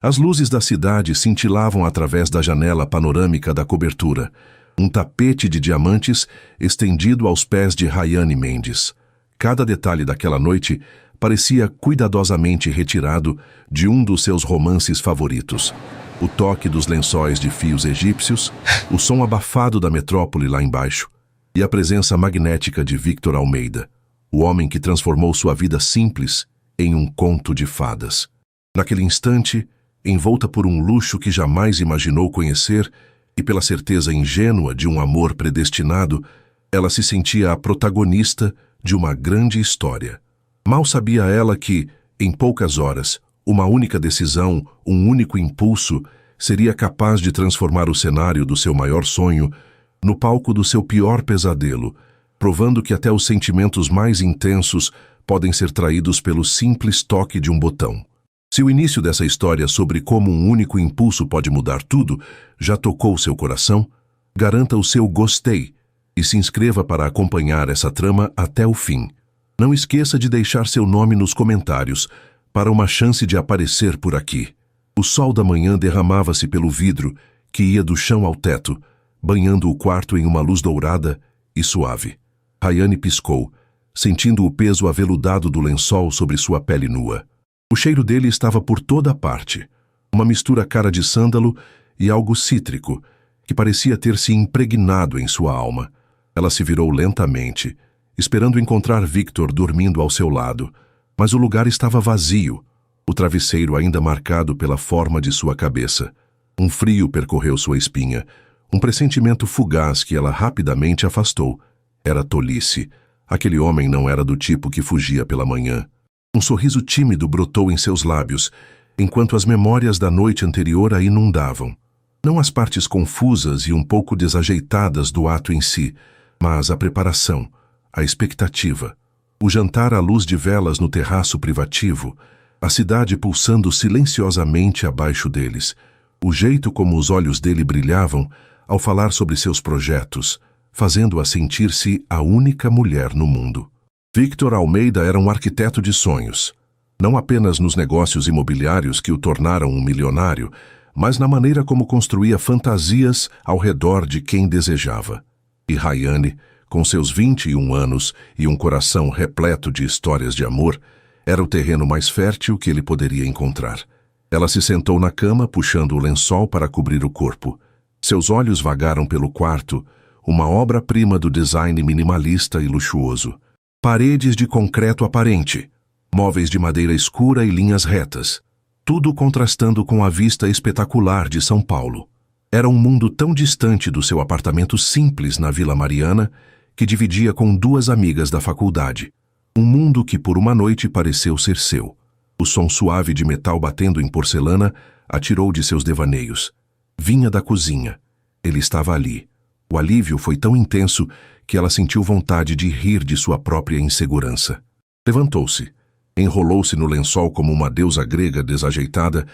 As luzes da cidade cintilavam através da janela panorâmica da cobertura, um tapete de diamantes estendido aos pés de Rayane Mendes. Cada detalhe daquela noite parecia cuidadosamente retirado de um dos seus romances favoritos. O toque dos lençóis de fios egípcios, o som abafado da metrópole lá embaixo, e a presença magnética de Victor Almeida, o homem que transformou sua vida simples em um conto de fadas. Naquele instante, envolta por um luxo que jamais imaginou conhecer e pela certeza ingênua de um amor predestinado, ela se sentia a protagonista de uma grande história. Mal sabia ela que, em poucas horas, uma única decisão, um único impulso, seria capaz de transformar o cenário do seu maior sonho no palco do seu pior pesadelo, provando que até os sentimentos mais intensos podem ser traídos pelo simples toque de um botão. Se o início dessa história sobre como um único impulso pode mudar tudo já tocou seu coração, garanta o seu gostei e se inscreva para acompanhar essa trama até o fim. Não esqueça de deixar seu nome nos comentários para uma chance de aparecer por aqui. O sol da manhã derramava-se pelo vidro que ia do chão ao teto, banhando o quarto em uma luz dourada e suave. Rayane piscou, sentindo o peso aveludado do lençol sobre sua pele nua. O cheiro dele estava por toda parte, uma mistura cara de sândalo e algo cítrico, que parecia ter se impregnado em sua alma. Ela se virou lentamente, esperando encontrar Victor dormindo ao seu lado, mas o lugar estava vazio, o travesseiro ainda marcado pela forma de sua cabeça. Um frio percorreu sua espinha, um pressentimento fugaz que ela rapidamente afastou. Era tolice. Aquele homem não era do tipo que fugia pela manhã. Um sorriso tímido brotou em seus lábios, enquanto as memórias da noite anterior a inundavam. Não as partes confusas e um pouco desajeitadas do ato em si, mas a preparação, a expectativa. O jantar à luz de velas no terraço privativo, a cidade pulsando silenciosamente abaixo deles, o jeito como os olhos dele brilhavam ao falar sobre seus projetos, fazendo-a sentir-se a única mulher no mundo. Victor Almeida era um arquiteto de sonhos, não apenas nos negócios imobiliários que o tornaram um milionário, mas na maneira como construía fantasias ao redor de quem desejava. E Rayane, com seus 21 anos e um coração repleto de histórias de amor, era o terreno mais fértil que ele poderia encontrar. Ela se sentou na cama, puxando o lençol para cobrir o corpo. Seus olhos vagaram pelo quarto, uma obra-prima do design minimalista e luxuoso. Paredes de concreto aparente, móveis de madeira escura e linhas retas, tudo contrastando com a vista espetacular de São Paulo. Era um mundo tão distante do seu apartamento simples na Vila Mariana, que dividia com duas amigas da faculdade. Um mundo que por uma noite pareceu ser seu. O som suave de metal batendo em porcelana atirou de seus devaneios. Vinha da cozinha. Ele estava ali. O alívio foi tão intenso que ela sentiu vontade de rir de sua própria insegurança. Levantou-se, enrolou-se no lençol como uma deusa grega desajeitada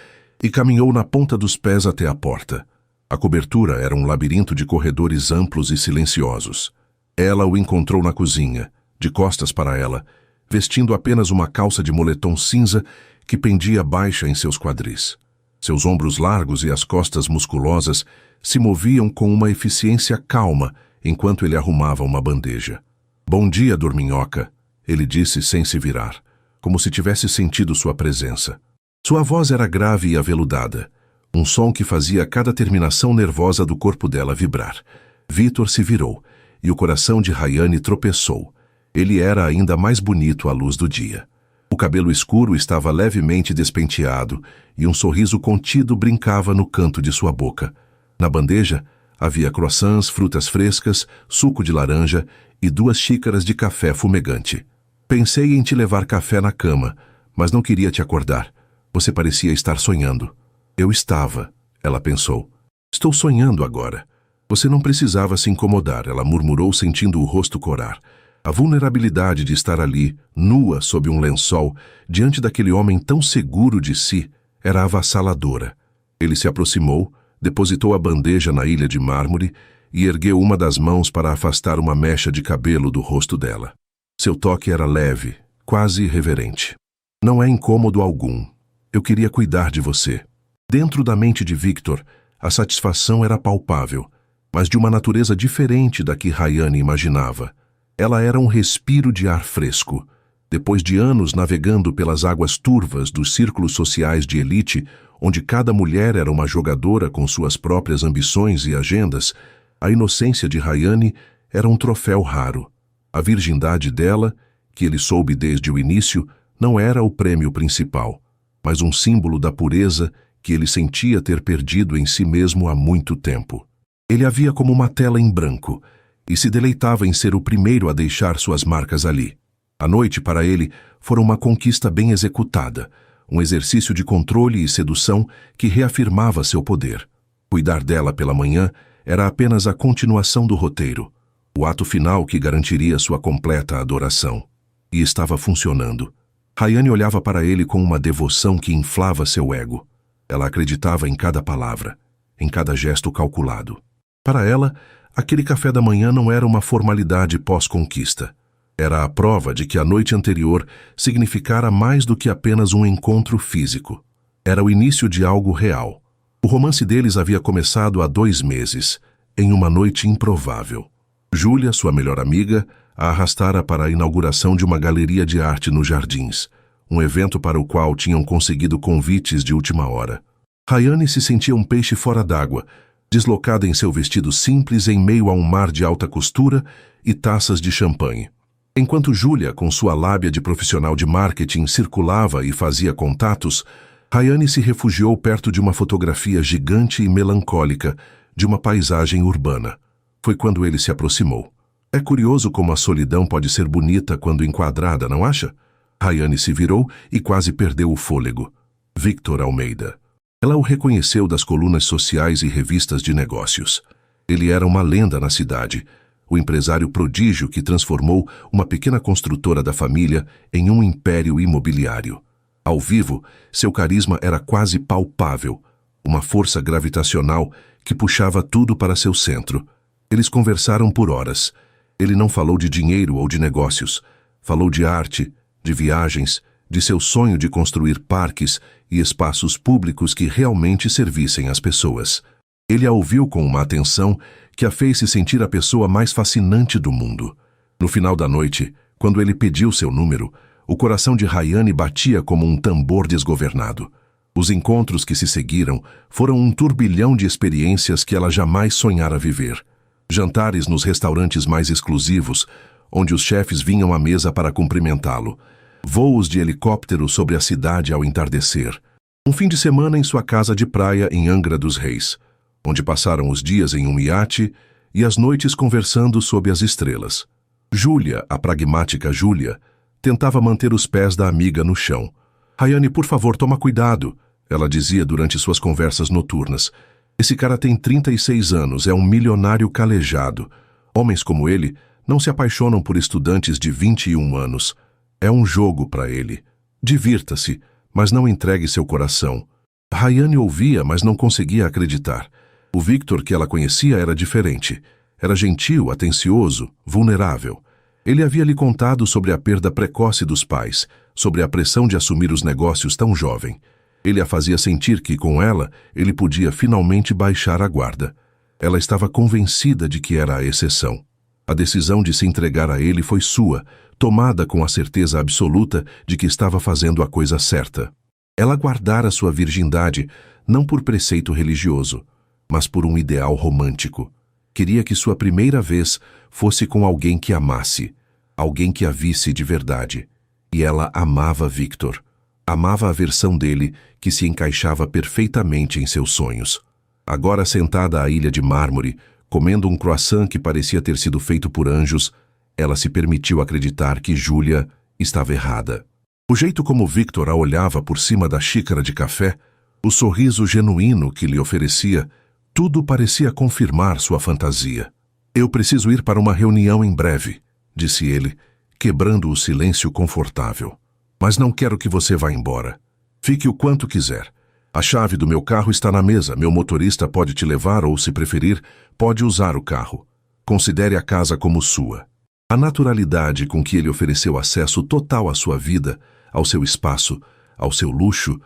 e caminhou na ponta dos pés até a porta. A cobertura era um labirinto de corredores amplos e silenciosos. Ela o encontrou na cozinha, de costas para ela, vestindo apenas uma calça de moletom cinza que pendia baixa em seus quadris. Seus ombros largos e as costas musculosas se moviam com uma eficiência calma enquanto ele arrumava uma bandeja. "Bom dia, dorminhoca", ele disse sem se virar, como se tivesse sentido sua presença. Sua voz era grave e aveludada, um som que fazia cada terminação nervosa do corpo dela vibrar. Victor se virou, e o coração de Rayane tropeçou. Ele era ainda mais bonito à luz do dia. O cabelo escuro estava levemente despenteado e um sorriso contido brincava no canto de sua boca. Na bandeja, havia croissants, frutas frescas, suco de laranja e 2 xícaras de café fumegante. "Pensei em te levar café na cama, mas não queria te acordar. Você parecia estar sonhando." "Eu estava", ela pensou. "Estou sonhando agora." "Você não precisava se incomodar", ela murmurou, sentindo o rosto corar. A vulnerabilidade de estar ali, nua sob um lençol, diante daquele homem tão seguro de si, era avassaladora. Ele se aproximou, depositou a bandeja na ilha de mármore e ergueu uma das mãos para afastar uma mecha de cabelo do rosto dela. Seu toque era leve, quase reverente. "Não é incômodo algum. Eu queria cuidar de você." Dentro da mente de Victor, a satisfação era palpável, mas de uma natureza diferente da que Rayane imaginava. Ela era um respiro de ar fresco. Depois de anos navegando pelas águas turvas dos círculos sociais de elite, onde cada mulher era uma jogadora com suas próprias ambições e agendas, a inocência de Rayane era um troféu raro. A virgindade dela, que ele soube desde o início, não era o prêmio principal, mas um símbolo da pureza que ele sentia ter perdido em si mesmo há muito tempo. Ele a via como uma tela em branco e se deleitava em ser o primeiro a deixar suas marcas ali. A noite, para ele, fora uma conquista bem executada, um exercício de controle e sedução que reafirmava seu poder. Cuidar dela pela manhã era apenas a continuação do roteiro, o ato final que garantiria sua completa adoração. E estava funcionando. Rayane olhava para ele com uma devoção que inflava seu ego. Ela acreditava em cada palavra, em cada gesto calculado. Para ela, aquele café da manhã não era uma formalidade pós-conquista. Era a prova de que a noite anterior significara mais do que apenas um encontro físico. Era o início de algo real. O romance deles havia começado há 2 meses, em uma noite improvável. Júlia, sua melhor amiga, a arrastara para a inauguração de uma galeria de arte nos Jardins, um evento para o qual tinham conseguido convites de última hora. Rayane se sentia um peixe fora d'água, deslocada em seu vestido simples em meio a um mar de alta costura e taças de champanhe. Enquanto Júlia, com sua lábia de profissional de marketing, circulava e fazia contatos, Rayane se refugiou perto de uma fotografia gigante e melancólica de uma paisagem urbana. Foi quando ele se aproximou. É curioso como a solidão pode ser bonita quando enquadrada, não acha? Rayane se virou e quase perdeu o fôlego. Victor Almeida. Ela o reconheceu das colunas sociais e revistas de negócios. Ele era uma lenda na cidade, o empresário prodígio que transformou uma pequena construtora da família em um império imobiliário. Ao vivo, seu carisma era quase palpável, uma força gravitacional que puxava tudo para seu centro. Eles conversaram por horas. Ele não falou de dinheiro ou de negócios. Falou de arte, de viagens, de seu sonho de construir parques e espaços públicos que realmente servissem às pessoas. Ele a ouviu com uma atenção que a fez se sentir a pessoa mais fascinante do mundo. No final da noite, quando ele pediu seu número, o coração de Rayane batia como um tambor desgovernado. Os encontros que se seguiram foram um turbilhão de experiências que ela jamais sonhara viver. Jantares nos restaurantes mais exclusivos, onde os chefes vinham à mesa para cumprimentá-lo. Voos de helicóptero sobre a cidade ao entardecer. Um fim de semana em sua casa de praia em Angra dos Reis, onde passaram os dias em um iate e as noites conversando sob as estrelas. Júlia, a pragmática Júlia, tentava manter os pés da amiga no chão. Rayane, por favor, toma cuidado, ela dizia durante suas conversas noturnas. Esse cara tem 36 anos, é um milionário calejado. Homens como ele não se apaixonam por estudantes de 21 anos. É um jogo para ele. Divirta-se, mas não entregue seu coração. Rayane ouvia, mas não conseguia acreditar. O Victor que ela conhecia era diferente. Era gentil, atencioso, vulnerável. Ele havia lhe contado sobre a perda precoce dos pais, sobre a pressão de assumir os negócios tão jovem. Ele a fazia sentir que, com ela, ele podia finalmente baixar a guarda. Ela estava convencida de que era a exceção. A decisão de se entregar a ele foi sua, tomada com a certeza absoluta de que estava fazendo a coisa certa. Ela guardara sua virgindade, não por preceito religioso, mas por um ideal romântico. Queria que sua primeira vez fosse com alguém que amasse, alguém que a visse de verdade. E ela amava Victor. Amava a versão dele que se encaixava perfeitamente em seus sonhos. Agora sentada à ilha de mármore, comendo um croissant que parecia ter sido feito por anjos, ela se permitiu acreditar que Júlia estava errada. O jeito como Victor a olhava por cima da xícara de café, o sorriso genuíno que lhe oferecia, tudo parecia confirmar sua fantasia. Eu preciso ir para uma reunião em breve, disse ele, quebrando o silêncio confortável. Mas não quero que você vá embora. Fique o quanto quiser. A chave do meu carro está na mesa. Meu motorista pode te levar ou, se preferir, pode usar o carro. Considere a casa como sua. A naturalidade com que ele ofereceu acesso total à sua vida, ao seu espaço, ao seu luxo,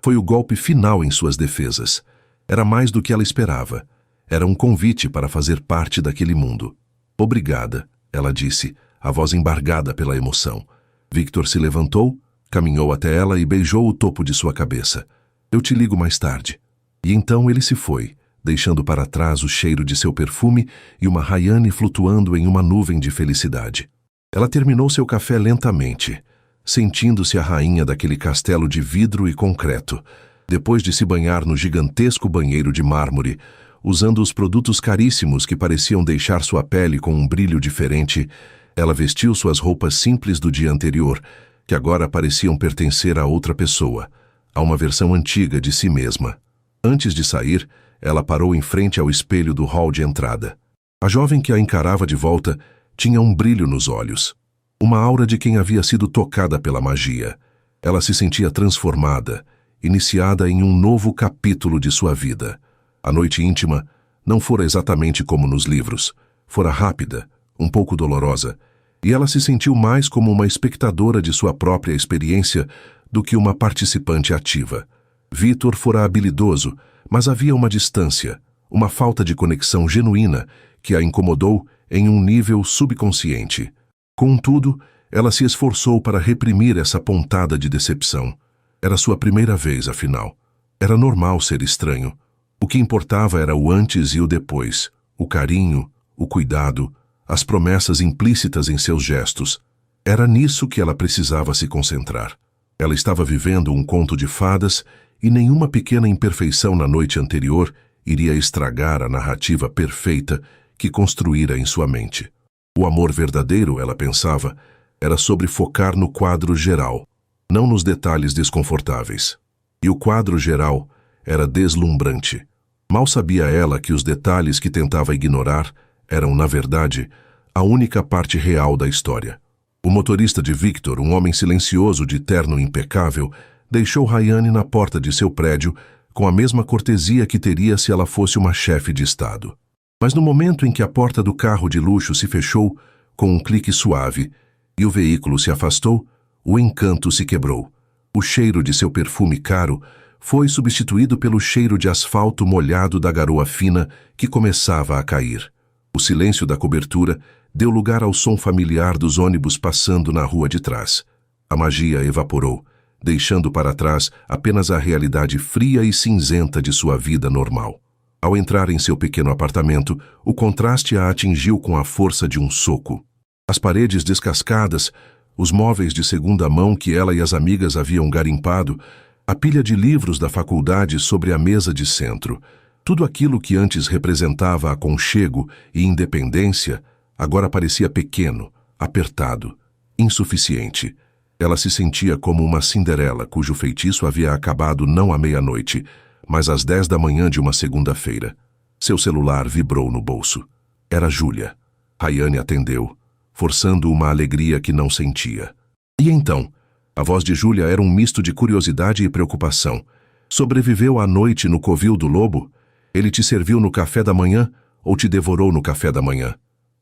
Foi o golpe final em suas defesas. Era mais do que ela esperava. Era um convite para fazer parte daquele mundo. Obrigada, ela disse, a voz embargada pela emoção. Victor se levantou, caminhou até ela e beijou o topo de sua cabeça. Eu te ligo mais tarde. E então ele se foi, deixando para trás o cheiro de seu perfume e uma Rayane flutuando em uma nuvem de felicidade. Ela terminou seu café lentamente, sentindo-se a rainha daquele castelo de vidro e concreto, depois de se banhar no gigantesco banheiro de mármore, usando os produtos caríssimos que pareciam deixar sua pele com um brilho diferente. Ela vestiu suas roupas simples do dia anterior, que agora pareciam pertencer a outra pessoa, a uma versão antiga de si mesma. Antes de sair, ela parou em frente ao espelho do hall de entrada. A jovem que a encarava de volta tinha um brilho nos olhos, uma aura de quem havia sido tocada pela magia. Ela se sentia transformada, iniciada em um novo capítulo de sua vida. A noite íntima não fora exatamente como nos livros. Fora rápida, um pouco dolorosa, e ela se sentiu mais como uma espectadora de sua própria experiência do que uma participante ativa. Victor fora habilidoso, mas havia uma distância, uma falta de conexão genuína que a incomodou em um nível subconsciente. Contudo, ela se esforçou para reprimir essa pontada de decepção. Era sua primeira vez, afinal. Era normal ser estranho. O que importava era o antes e o depois, o carinho, o cuidado, as promessas implícitas em seus gestos. Era nisso que ela precisava se concentrar. Ela estava vivendo um conto de fadas e nenhuma pequena imperfeição na noite anterior iria estragar a narrativa perfeita que construíra em sua mente. O amor verdadeiro, ela pensava, era sobre focar no quadro geral, não nos detalhes desconfortáveis. E o quadro geral era deslumbrante. Mal sabia ela que os detalhes que tentava ignorar eram, na verdade, a única parte real da história. O motorista de Victor, um homem silencioso de terno impecável, deixou Rayane na porta de seu prédio com a mesma cortesia que teria se ela fosse uma chefe de estado. Mas no momento em que a porta do carro de luxo se fechou, com um clique suave, e o veículo se afastou, o encanto se quebrou. O cheiro de seu perfume caro foi substituído pelo cheiro de asfalto molhado da garoa fina que começava a cair. O silêncio da cobertura deu lugar ao som familiar dos ônibus passando na rua de trás. A magia evaporou, deixando para trás apenas a realidade fria e cinzenta de sua vida normal. Ao entrar em seu pequeno apartamento, o contraste a atingiu com a força de um soco. As paredes descascadas, os móveis de segunda mão que ela e as amigas haviam garimpado, a pilha de livros da faculdade sobre a mesa de centro, tudo aquilo que antes representava aconchego e independência, agora parecia pequeno, apertado, insuficiente. Ela se sentia como uma Cinderela cujo feitiço havia acabado não à meia-noite, mas às 10 da manhã de uma segunda-feira. Seu celular vibrou no bolso. Era Júlia. Rayane atendeu, forçando uma alegria que não sentia. E então? A voz de Júlia era um misto de curiosidade e preocupação. Sobreviveu à noite no covil do lobo? Ele te serviu no café da manhã ou te devorou no café da manhã?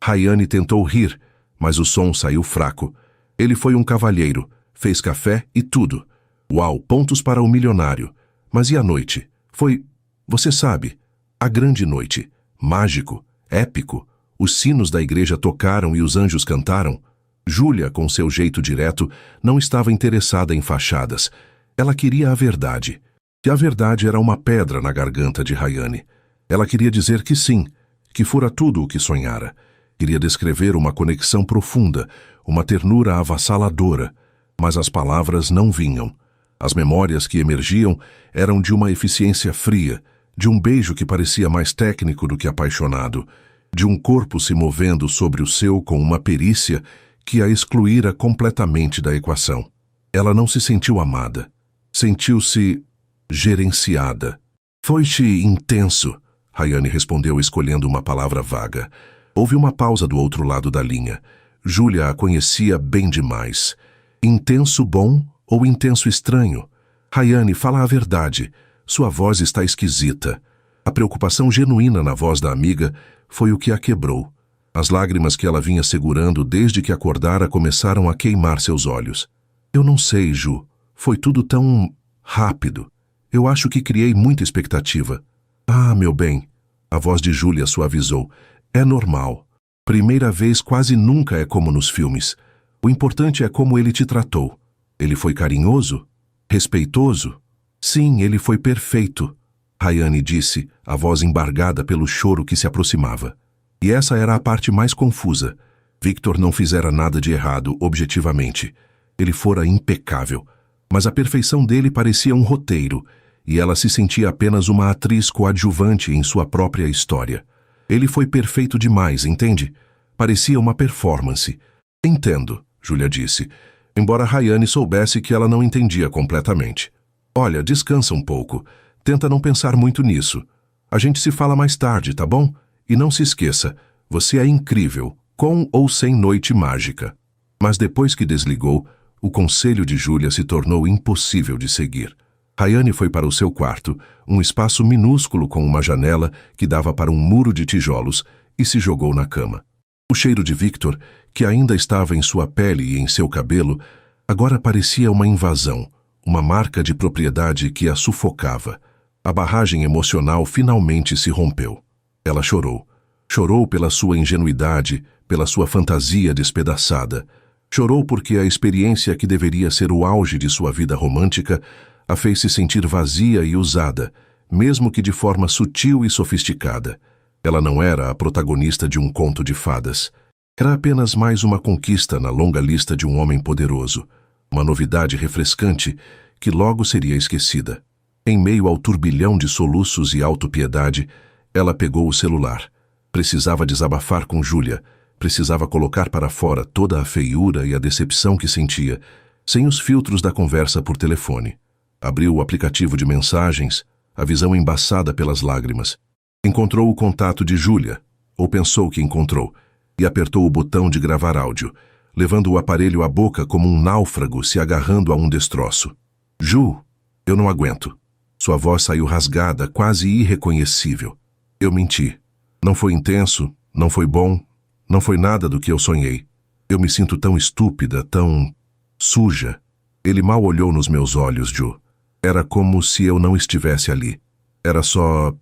Rayane tentou rir, mas o som saiu fraco. Ele foi um cavalheiro, fez café e tudo. Uau, pontos para o milionário. Mas e a noite? Foi, você sabe, a grande noite. Mágico, épico. Os sinos da igreja tocaram e os anjos cantaram. Júlia, com seu jeito direto, não estava interessada em fachadas. Ela queria a verdade. E a verdade era uma pedra na garganta de Rayane. Ela queria dizer que sim, que fora tudo o que sonhara. Queria descrever uma conexão profunda, uma ternura avassaladora, mas as palavras não vinham. As memórias que emergiam eram de uma eficiência fria, de um beijo que parecia mais técnico do que apaixonado, de um corpo se movendo sobre o seu com uma perícia que a excluíra completamente da equação. Ela não se sentiu amada. Sentiu-se gerenciada. Foi-te intenso, Rayane respondeu escolhendo uma palavra vaga. Houve uma pausa do outro lado da linha. Júlia a conhecia bem demais. Intenso bom ou intenso estranho? Rayane, fala a verdade. Sua voz está esquisita. A preocupação genuína na voz da amiga foi o que a quebrou. As lágrimas que ela vinha segurando desde que acordara começaram a queimar seus olhos. Eu não sei, Ju. Foi tudo tão rápido. Eu acho que criei muita expectativa. Ah, meu bem, a voz de Júlia suavizou. É normal. Primeira vez quase nunca é como nos filmes. O importante é como ele te tratou. Ele foi carinhoso? Respeitoso? Sim, ele foi perfeito, Rayane disse, a voz embargada pelo choro que se aproximava. E essa era a parte mais confusa. Victor não fizera nada de errado, objetivamente. Ele fora impecável. Mas a perfeição dele parecia um roteiro, e ela se sentia apenas uma atriz coadjuvante em sua própria história. Ele foi perfeito demais, entende? Parecia uma performance. Entendo, Júlia disse, embora Rayane soubesse que ela não entendia completamente. Olha, descansa um pouco. Tenta não pensar muito nisso. A gente se fala mais tarde, tá bom? E não se esqueça, você é incrível, com ou sem noite mágica. Mas depois que desligou, o conselho de Júlia se tornou impossível de seguir. Rayane foi para o seu quarto, um espaço minúsculo com uma janela que dava para um muro de tijolos, e se jogou na cama. O cheiro de Victor, que ainda estava em sua pele e em seu cabelo, agora parecia uma invasão, uma marca de propriedade que a sufocava. A barragem emocional finalmente se rompeu. Ela chorou. Chorou pela sua ingenuidade, pela sua fantasia despedaçada. Chorou porque a experiência que deveria ser o auge de sua vida romântica a fez se sentir vazia e usada, mesmo que de forma sutil e sofisticada. Ela não era a protagonista de um conto de fadas. Era apenas mais uma conquista na longa lista de um homem poderoso, uma novidade refrescante que logo seria esquecida. Em meio ao turbilhão de soluços e autopiedade, ela pegou o celular. Precisava desabafar com Júlia, precisava colocar para fora toda a feiura e a decepção que sentia, sem os filtros da conversa por telefone. Abriu o aplicativo de mensagens, a visão embaçada pelas lágrimas. Encontrou o contato de Júlia, ou pensou que encontrou, e apertou o botão de gravar áudio, levando o aparelho à boca como um náufrago se agarrando a um destroço. Ju, eu não aguento. Sua voz saiu rasgada, quase irreconhecível. Eu menti. Não foi intenso, não foi bom, não foi nada do que eu sonhei. Eu me sinto tão estúpida, tão suja. Ele mal olhou nos meus olhos, Ju. Era como se eu não estivesse ali. Era só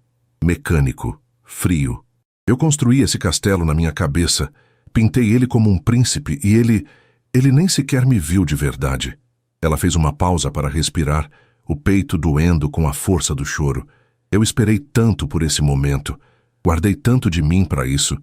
mecânico, frio. Eu construí esse castelo na minha cabeça, pintei ele como um príncipe e ele nem sequer me viu de verdade. Ela fez uma pausa para respirar, o peito doendo com a força do choro. Eu esperei tanto por esse momento, guardei tanto de mim para isso,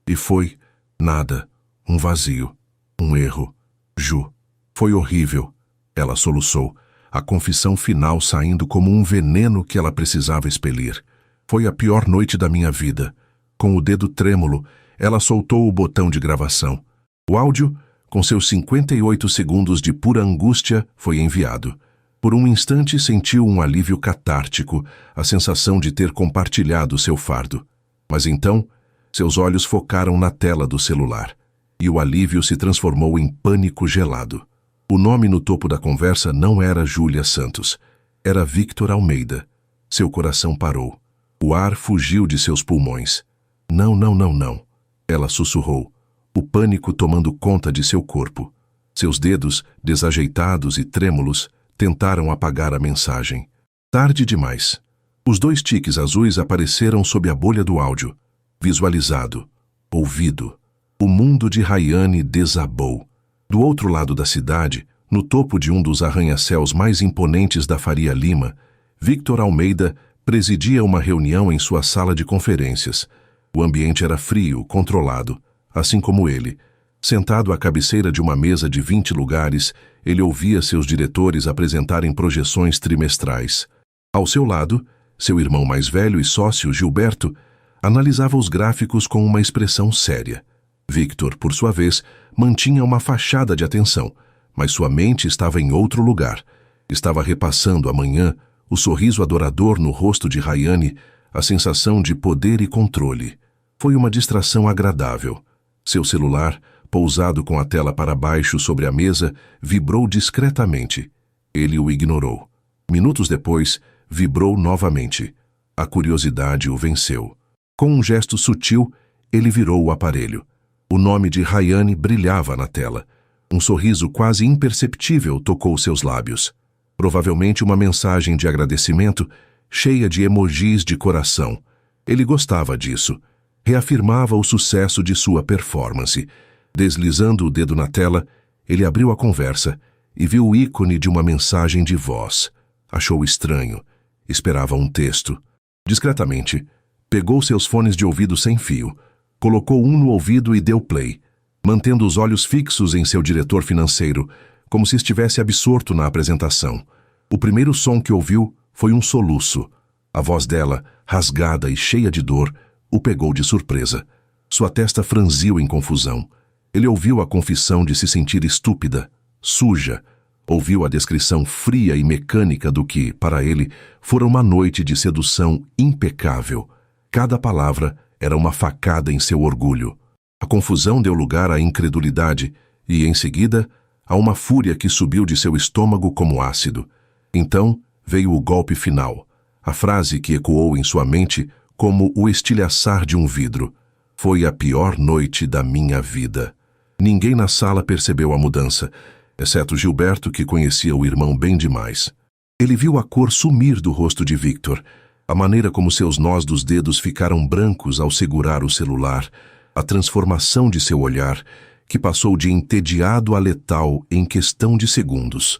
e foi nada, um vazio, um erro. Ju, foi horrível. Ela soluçou, a confissão final saindo como um veneno que ela precisava expelir. Foi a pior noite da minha vida. Com o dedo trêmulo, ela soltou o botão de gravação. O áudio, com seus 58 segundos de pura angústia, foi enviado. Por um instante sentiu um alívio catártico, a sensação de ter compartilhado seu fardo. Mas então, seus olhos focaram na tela do celular, e o alívio se transformou em pânico gelado. O nome no topo da conversa não era Júlia Santos, era Victor Almeida. Seu coração parou. O ar fugiu de seus pulmões. Não, não, não, não. Ela sussurrou, o pânico tomando conta de seu corpo. Seus dedos, desajeitados e trêmulos, tentaram apagar a mensagem. Tarde demais. Os 2 tiques azuis apareceram sob a bolha do áudio. Visualizado. Ouvido. O mundo de Rayane desabou. Do outro lado da cidade, no topo de um dos arranha-céus mais imponentes da Faria Lima, Victor Almeida presidia uma reunião em sua sala de conferências. O ambiente era frio, controlado, assim como ele. Sentado à cabeceira de uma mesa de 20 lugares, ele ouvia seus diretores apresentarem projeções trimestrais. Ao seu lado, seu irmão mais velho e sócio, Gilberto, analisava os gráficos com uma expressão séria. Victor, por sua vez, mantinha uma fachada de atenção, mas sua mente estava em outro lugar. Estava repassando amanhã o sorriso adorador no rosto de Rayane, a sensação de poder e controle. Foi uma distração agradável. Seu celular, pousado com a tela para baixo sobre a mesa, vibrou discretamente. Ele o ignorou. Minutos depois, vibrou novamente. A curiosidade o venceu. Com um gesto sutil, ele virou o aparelho. O nome de Rayane brilhava na tela. Um sorriso quase imperceptível tocou seus lábios. Provavelmente uma mensagem de agradecimento cheia de emojis de coração. Ele gostava disso. Reafirmava o sucesso de sua performance. Deslizando o dedo na tela, ele abriu a conversa e viu o ícone de uma mensagem de voz. Achou estranho. Esperava um texto. Discretamente, pegou seus fones de ouvido sem fio, colocou um no ouvido e deu play, mantendo os olhos fixos em seu diretor financeiro, como se estivesse absorto na apresentação. O primeiro som que ouviu foi um soluço. A voz dela, rasgada e cheia de dor, o pegou de surpresa. Sua testa franziu em confusão. Ele ouviu a confissão de se sentir estúpida, suja. Ouviu a descrição fria e mecânica do que, para ele, fora uma noite de sedução impecável. Cada palavra era uma facada em seu orgulho. A confusão deu lugar à incredulidade e, em seguida, a uma fúria que subiu de seu estômago como ácido. Então veio o golpe final, a frase que ecoou em sua mente como o estilhaçar de um vidro. Foi a pior noite da minha vida. Ninguém na sala percebeu a mudança, exceto Gilberto, que conhecia o irmão bem demais. Ele viu a cor sumir do rosto de Victor, a maneira como seus nós dos dedos ficaram brancos ao segurar o celular, a transformação de seu olhar, que passou de entediado a letal em questão de segundos.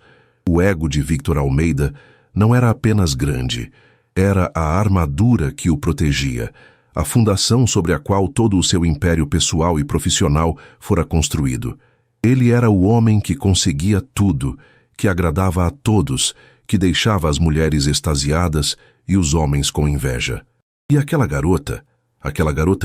O ego de Victor Almeida não era apenas grande, era a armadura que o protegia, a fundação sobre a qual todo o seu império pessoal e profissional fora construído. Ele era o homem que conseguia tudo, que agradava a todos, que deixava as mulheres extasiadas e os homens com inveja. E aquela garota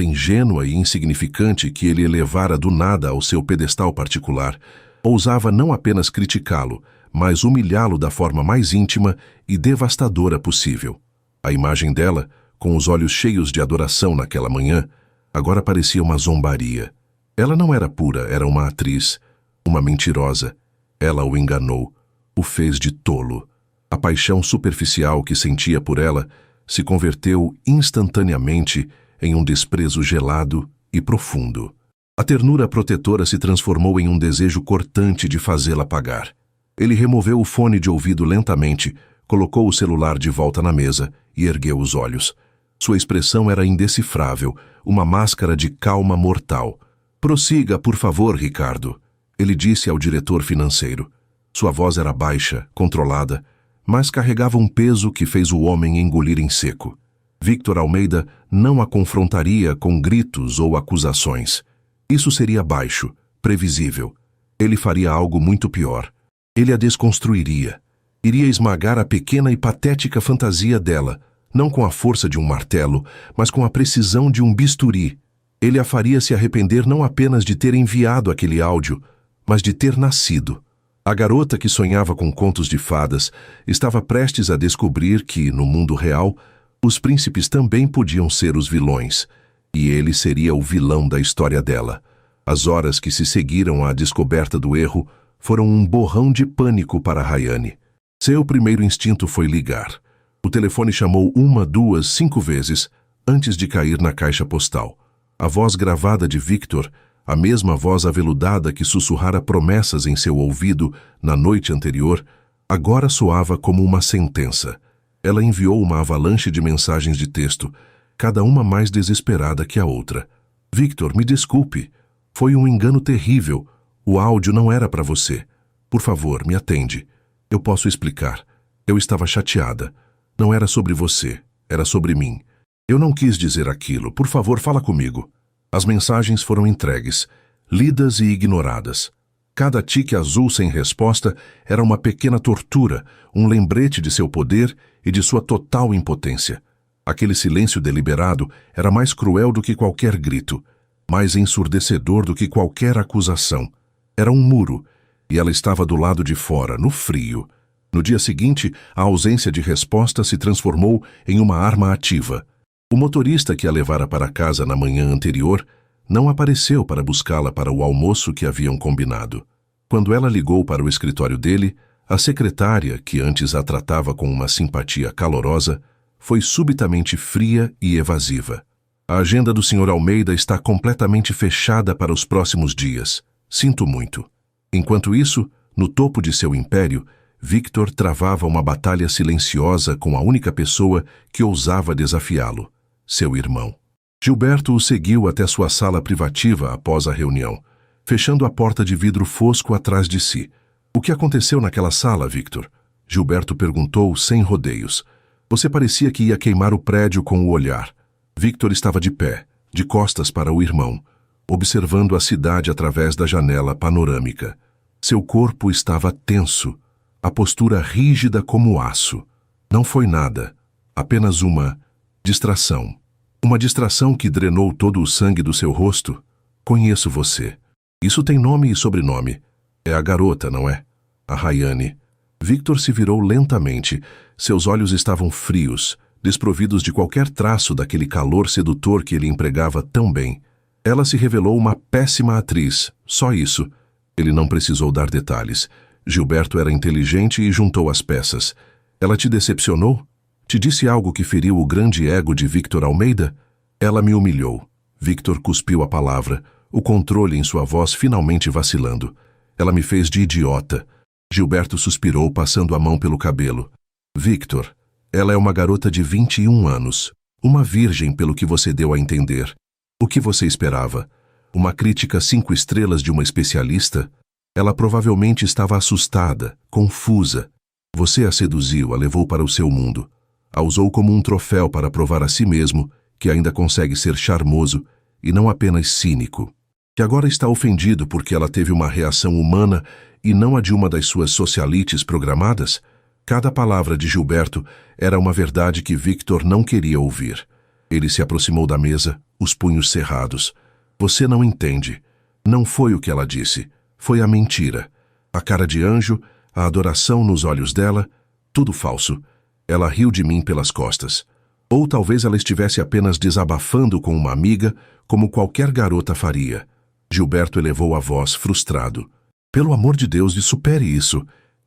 ingênua e insignificante que ele elevara do nada ao seu pedestal particular, ousava não apenas criticá-lo, mas humilhá-lo da forma mais íntima e devastadora possível. A imagem dela, com os olhos cheios de adoração naquela manhã, agora parecia uma zombaria. Ela não era pura, era uma atriz, uma mentirosa. Ela o enganou, o fez de tolo. A paixão superficial que sentia por ela se converteu instantaneamente em um desprezo gelado e profundo. A ternura protetora se transformou em um desejo cortante de fazê-la pagar. Ele removeu o fone de ouvido lentamente, colocou o celular de volta na mesa e ergueu os olhos. Sua expressão era indecifrável, uma máscara de calma mortal. "Prossiga, por favor, Ricardo", ele disse ao diretor financeiro. Sua voz era baixa, controlada, mas carregava um peso que fez o homem engolir em seco. Victor Almeida não a confrontaria com gritos ou acusações. Isso seria baixo, previsível. Ele faria algo muito pior. Ele a desconstruiria. Iria esmagar a pequena e patética fantasia dela, não com a força de um martelo, mas com a precisão de um bisturi. Ele a faria se arrepender não apenas de ter enviado aquele áudio, mas de ter nascido. A garota que sonhava com contos de fadas estava prestes a descobrir que, no mundo real, os príncipes também podiam ser os vilões, e ele seria o vilão da história dela. As horas que se seguiram à descoberta do erro foram um borrão de pânico para Rayane. Seu primeiro instinto foi ligar. O telefone chamou 1, 2, 5 vezes antes de cair na caixa postal. A voz gravada de Victor, a mesma voz aveludada que sussurrara promessas em seu ouvido na noite anterior, agora soava como uma sentença. Ela enviou uma avalanche de mensagens de texto, cada uma mais desesperada que a outra. "Victor, me desculpe. Foi um engano terrível. O áudio não era para você. Por favor, me atende. Eu posso explicar. Eu estava chateada. Não era sobre você, era sobre mim. Eu não quis dizer aquilo. Por favor, fala comigo." As mensagens foram entregues, lidas e ignoradas. Cada tique azul sem resposta era uma pequena tortura, um lembrete de seu poder e de sua total impotência. Aquele silêncio deliberado era mais cruel do que qualquer grito, mais ensurdecedor do que qualquer acusação. Era um muro, e ela estava do lado de fora, no frio. No dia seguinte, a ausência de resposta se transformou em uma arma ativa. O motorista que a levara para casa na manhã anterior não apareceu para buscá-la para o almoço que haviam combinado. Quando ela ligou para o escritório dele, a secretária, que antes a tratava com uma simpatia calorosa, foi subitamente fria e evasiva. "A agenda do Sr. Almeida está completamente fechada para os próximos dias. Sinto muito." Enquanto isso, no topo de seu império, Victor travava uma batalha silenciosa com a única pessoa que ousava desafiá-lo, seu irmão. Gilberto o seguiu até sua sala privativa após a reunião, fechando a porta de vidro fosco atrás de si. O que aconteceu naquela sala, Victor? Gilberto perguntou sem rodeios. Você parecia que ia queimar o prédio com o olhar. Victor estava de pé, de costas para o irmão, observando a cidade através da janela panorâmica. Seu corpo estava tenso, a postura rígida como aço. Não foi nada, apenas uma distração. Uma distração que drenou todo o sangue do seu rosto. Conheço você. Isso tem nome e sobrenome. É a garota, não é? A Rayane. Victor se virou lentamente. Seus olhos estavam frios, desprovidos de qualquer traço daquele calor sedutor que ele empregava tão bem. Ela se revelou uma péssima atriz, só isso. Ele não precisou dar detalhes. Gilberto era inteligente e juntou as peças. Ela te decepcionou? Te disse algo que feriu o grande ego de Victor Almeida? Ela me humilhou. Victor cuspiu a palavra, o controle em sua voz finalmente vacilando. Ela me fez de idiota. Gilberto suspirou, passando a mão pelo cabelo. Victor, ela é uma garota de 21 anos. Uma virgem, pelo que você deu a entender. O que você esperava? Uma crítica 5 estrelas de uma especialista? Ela provavelmente estava assustada, confusa. Você a seduziu, a levou para o seu mundo. A usou como um troféu para provar a si mesmo que ainda consegue ser charmoso e não apenas cínico. Que agora está ofendido porque ela teve uma reação humana e não a de uma das suas socialites programadas? Cada palavra de Gilberto era uma verdade que Victor não queria ouvir. Ele se aproximou da mesa, os punhos cerrados. Você não entende. Não foi o que ela disse. Foi a mentira. A cara de anjo, a adoração nos olhos dela, tudo falso. Ela riu de mim pelas costas. Ou talvez ela estivesse apenas desabafando com uma amiga, como qualquer garota faria. Gilberto elevou a voz, frustrado. Pelo amor de Deus, supere isso.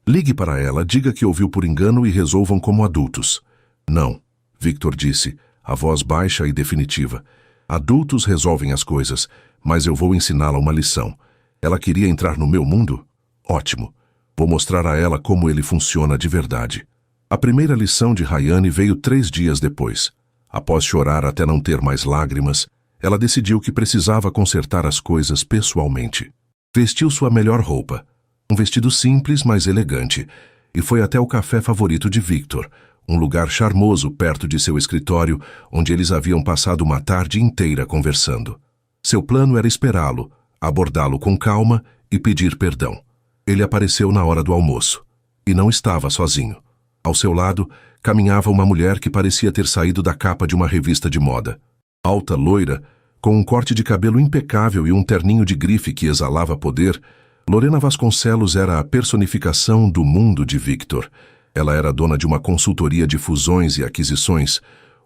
Ligue para ela, diga que ouviu por engano e resolvam como adultos. Não, Victor disse, a voz baixa e definitiva. Adultos resolvem as coisas, mas eu vou ensiná-la uma lição. Ela queria entrar no meu mundo? Ótimo. Vou mostrar a ela como ele funciona de verdade. A primeira lição de Rayane veio 3 dias depois. Após chorar até não ter mais lágrimas, ela decidiu que precisava consertar as coisas pessoalmente. Vestiu sua melhor roupa, um vestido simples, mas elegante, e foi até o café favorito de Victor, um lugar charmoso perto de seu escritório, onde eles haviam passado uma tarde inteira conversando. Seu plano era esperá-lo, abordá-lo com calma e pedir perdão. Ele apareceu na hora do almoço, e não estava sozinho. Ao seu lado, caminhava uma mulher que parecia ter saído da capa de uma revista de moda. Alta, loira, com um corte de cabelo impecável e um terninho de grife que exalava poder, Lorena Vasconcelos era a personificação do mundo de Victor. Ela era dona de uma consultoria de fusões e aquisições,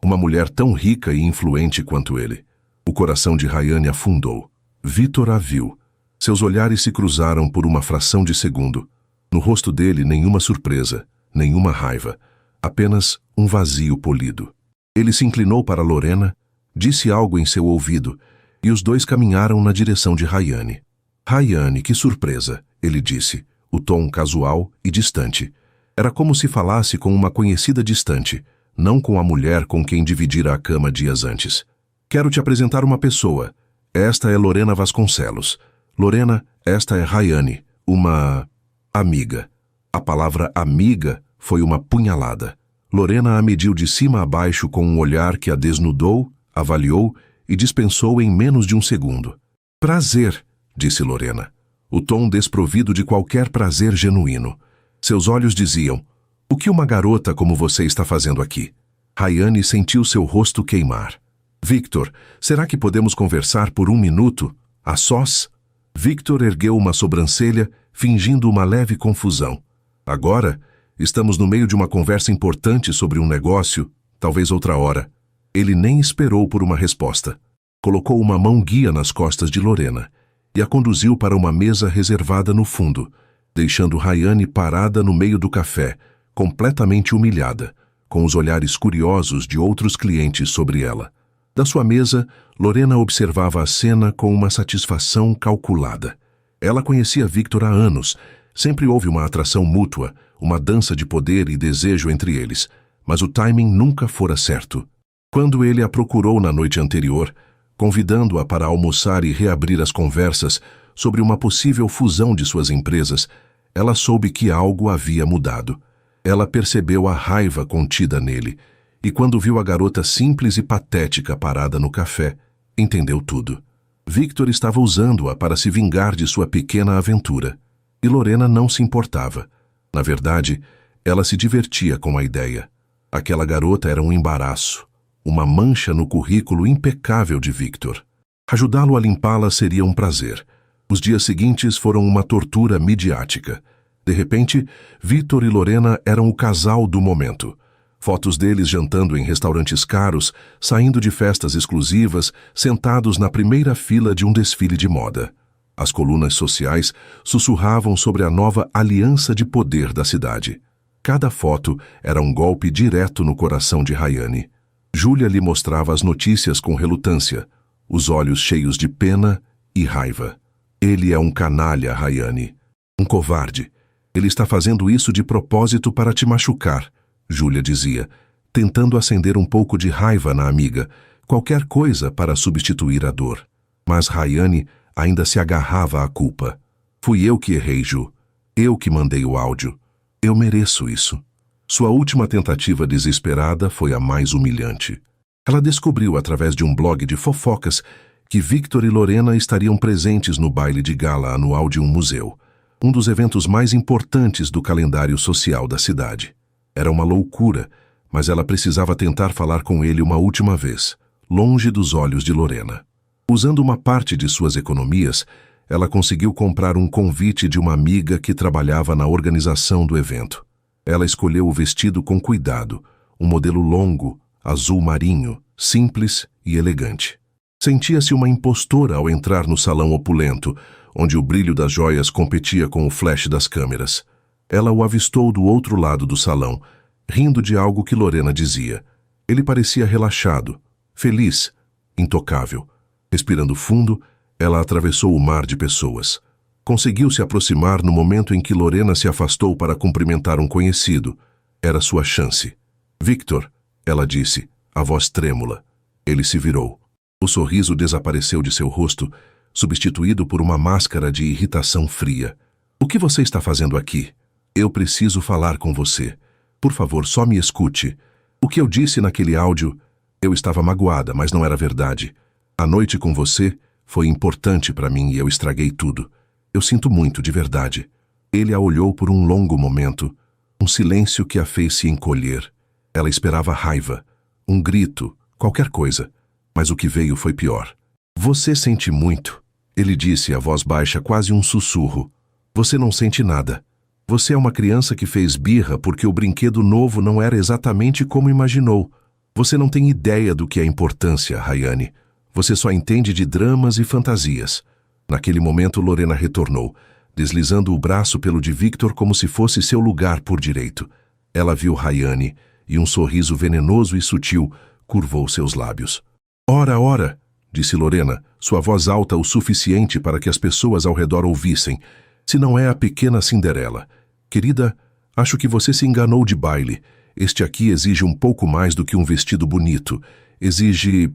uma mulher tão rica e influente quanto ele. O coração de Rayane afundou. Victor a viu. Seus olhares se cruzaram por uma fração de segundo. No rosto dele, nenhuma surpresa, nenhuma raiva, apenas um vazio polido. Ele se inclinou para Lorena, disse algo em seu ouvido, e os dois caminharam na direção de Rayane. Rayane, que surpresa, ele disse, o tom casual e distante. Era como se falasse com uma conhecida distante, não com a mulher com quem dividira a cama dias antes. Quero te apresentar uma pessoa. Esta é Lorena Vasconcelos. Lorena, esta é Rayane, uma amiga. A palavra amiga foi uma punhalada. Lorena a mediu de cima a baixo com um olhar que a desnudou, avaliou e dispensou em menos de um segundo. Prazer, disse Lorena, o tom desprovido de qualquer prazer genuíno. Seus olhos diziam, o que uma garota como você está fazendo aqui? Rayane sentiu seu rosto queimar. Victor, será que podemos conversar por 1 minuto, a sós? Victor ergueu uma sobrancelha, fingindo uma leve confusão. Agora, estamos no meio de uma conversa importante sobre um negócio, talvez outra hora. Ele nem esperou por uma resposta. Colocou uma mão guia nas costas de Lorena e a conduziu para uma mesa reservada no fundo, deixando Rayane parada no meio do café, completamente humilhada, com os olhares curiosos de outros clientes sobre ela. Da sua mesa, Lorena observava a cena com uma satisfação calculada. Ela conhecia Victor há anos, sempre houve uma atração mútua, uma dança de poder e desejo entre eles, mas o timing nunca fora certo. Quando ele a procurou na noite anterior, convidando-a para almoçar e reabrir as conversas sobre uma possível fusão de suas empresas, ela soube que algo havia mudado. Ela percebeu a raiva contida nele, e quando viu a garota simples e patética parada no café, entendeu tudo. Victor estava usando-a para se vingar de sua pequena aventura, e Lorena não se importava. Na verdade, ela se divertia com a ideia. Aquela garota era um embaraço, uma mancha no currículo impecável de Victor. Ajudá-lo a limpá-la seria um prazer. Os dias seguintes foram uma tortura midiática. De repente, Victor e Lorena eram o casal do momento. Fotos deles jantando em restaurantes caros, saindo de festas exclusivas, sentados na primeira fila de um desfile de moda. As colunas sociais sussurravam sobre a nova aliança de poder da cidade. Cada foto era um golpe direto no coração de Rayane. Júlia lhe mostrava as notícias com relutância, os olhos cheios de pena e raiva. Ele é um canalha, Rayane. Um covarde. Ele está fazendo isso de propósito para te machucar, Júlia dizia, tentando acender um pouco de raiva na amiga, qualquer coisa para substituir a dor. Mas Rayane ainda se agarrava à culpa. Fui eu que errei, Ju. Eu que mandei o áudio. Eu mereço isso. Sua última tentativa desesperada foi a mais humilhante. Ela descobriu através de um blog de fofocas que Victor e Lorena estariam presentes no baile de gala anual de um museu, um dos eventos mais importantes do calendário social da cidade. Era uma loucura, mas ela precisava tentar falar com ele uma última vez, longe dos olhos de Lorena. Usando uma parte de suas economias, ela conseguiu comprar um convite de uma amiga que trabalhava na organização do evento. Ela escolheu o vestido com cuidado, um modelo longo, azul marinho, simples e elegante. Sentia-se uma impostora ao entrar no salão opulento, onde o brilho das joias competia com o flash das câmeras. Ela o avistou do outro lado do salão, rindo de algo que Lorena dizia. Ele parecia relaxado, feliz, intocável. Respirando fundo, ela atravessou o mar de pessoas. Conseguiu se aproximar no momento em que Lorena se afastou para cumprimentar um conhecido. Era sua chance. Victor, ela disse, a voz trêmula. Ele se virou. O sorriso desapareceu de seu rosto, substituído por uma máscara de irritação fria. O que você está fazendo aqui? Eu preciso falar com você. Por favor, só me escute. O que eu disse naquele áudio, eu estava magoada, mas não era verdade. A noite com você foi importante para mim e eu estraguei tudo. Eu sinto muito, de verdade. Ele a olhou por um longo momento, um silêncio que a fez se encolher. Ela esperava raiva, um grito, qualquer coisa, mas o que veio foi pior. Você sente muito, ele disse, a voz baixa, quase um sussurro. Você não sente nada. Você é uma criança que fez birra porque o brinquedo novo não era exatamente como imaginou. Você não tem ideia do que é importância, Rayane. Você só entende de dramas e fantasias. Naquele momento, Lorena retornou, deslizando o braço pelo de Victor como se fosse seu lugar por direito. Ela viu Rayane e um sorriso venenoso e sutil curvou seus lábios. Ora, ora, disse Lorena, sua voz alta o suficiente para que as pessoas ao redor ouvissem. Se não é a pequena Cinderela. Querida, acho que você se enganou de baile. Este aqui exige um pouco mais do que um vestido bonito. Exige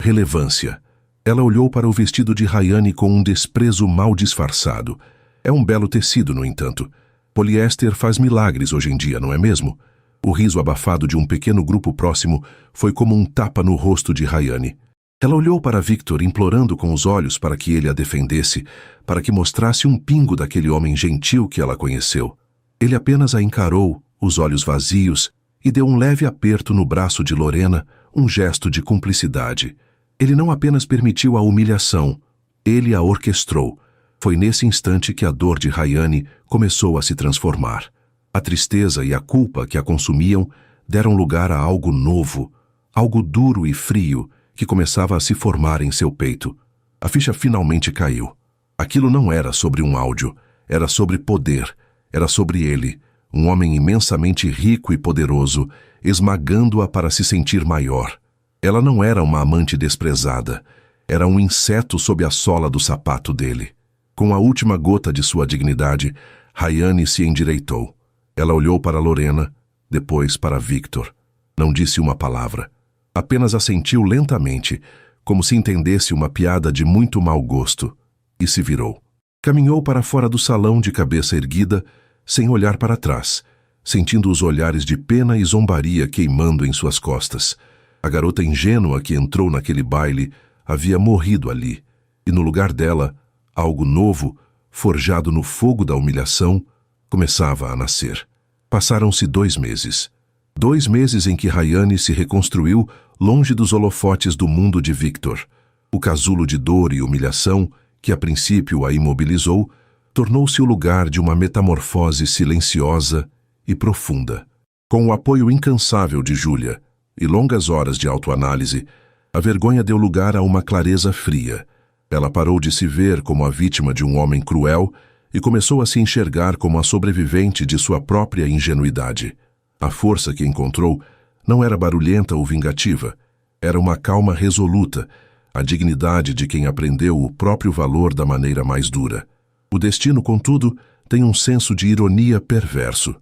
relevância. Ela olhou para o vestido de Rayane com um desprezo mal disfarçado. É um belo tecido, no entanto. Poliéster faz milagres hoje em dia, não é mesmo? O riso abafado de um pequeno grupo próximo foi como um tapa no rosto de Rayane. Ela olhou para Victor implorando com os olhos para que ele a defendesse, para que mostrasse um pingo daquele homem gentil que ela conheceu. Ele apenas a encarou, os olhos vazios, e deu um leve aperto no braço de Lorena, um gesto de cumplicidade. Ele não apenas permitiu a humilhação, ele a orquestrou. Foi nesse instante que a dor de Rayane começou a se transformar. A tristeza e a culpa que a consumiam deram lugar a algo novo, algo duro e frio que começava a se formar em seu peito. A ficha finalmente caiu. Aquilo não era sobre um áudio, era sobre poder, era sobre ele, um homem imensamente rico e poderoso, esmagando-a para se sentir maior. Ela não era uma amante desprezada, era um inseto sob a sola do sapato dele. Com a última gota de sua dignidade, Rayane se endireitou. Ela olhou para Lorena, depois para Victor. Não disse uma palavra. Apenas assentiu lentamente, como se entendesse uma piada de muito mau gosto, e se virou. Caminhou para fora do salão de cabeça erguida, sem olhar para trás, sentindo os olhares de pena e zombaria queimando em suas costas. A garota ingênua que entrou naquele baile havia morrido ali, e no lugar dela, algo novo, forjado no fogo da humilhação, começava a nascer. Passaram-se 2 meses. 2 meses em que Rayane se reconstruiu longe dos holofotes do mundo de Victor. O casulo de dor e humilhação, que a princípio a imobilizou, tornou-se o lugar de uma metamorfose silenciosa e profunda. Com o apoio incansável de Júlia e longas horas de autoanálise, a vergonha deu lugar a uma clareza fria. Ela parou de se ver como a vítima de um homem cruel e começou a se enxergar como a sobrevivente de sua própria ingenuidade. A força que encontrou não era barulhenta ou vingativa, era uma calma resoluta, a dignidade de quem aprendeu o próprio valor da maneira mais dura. O destino, contudo, tem um senso de ironia perverso.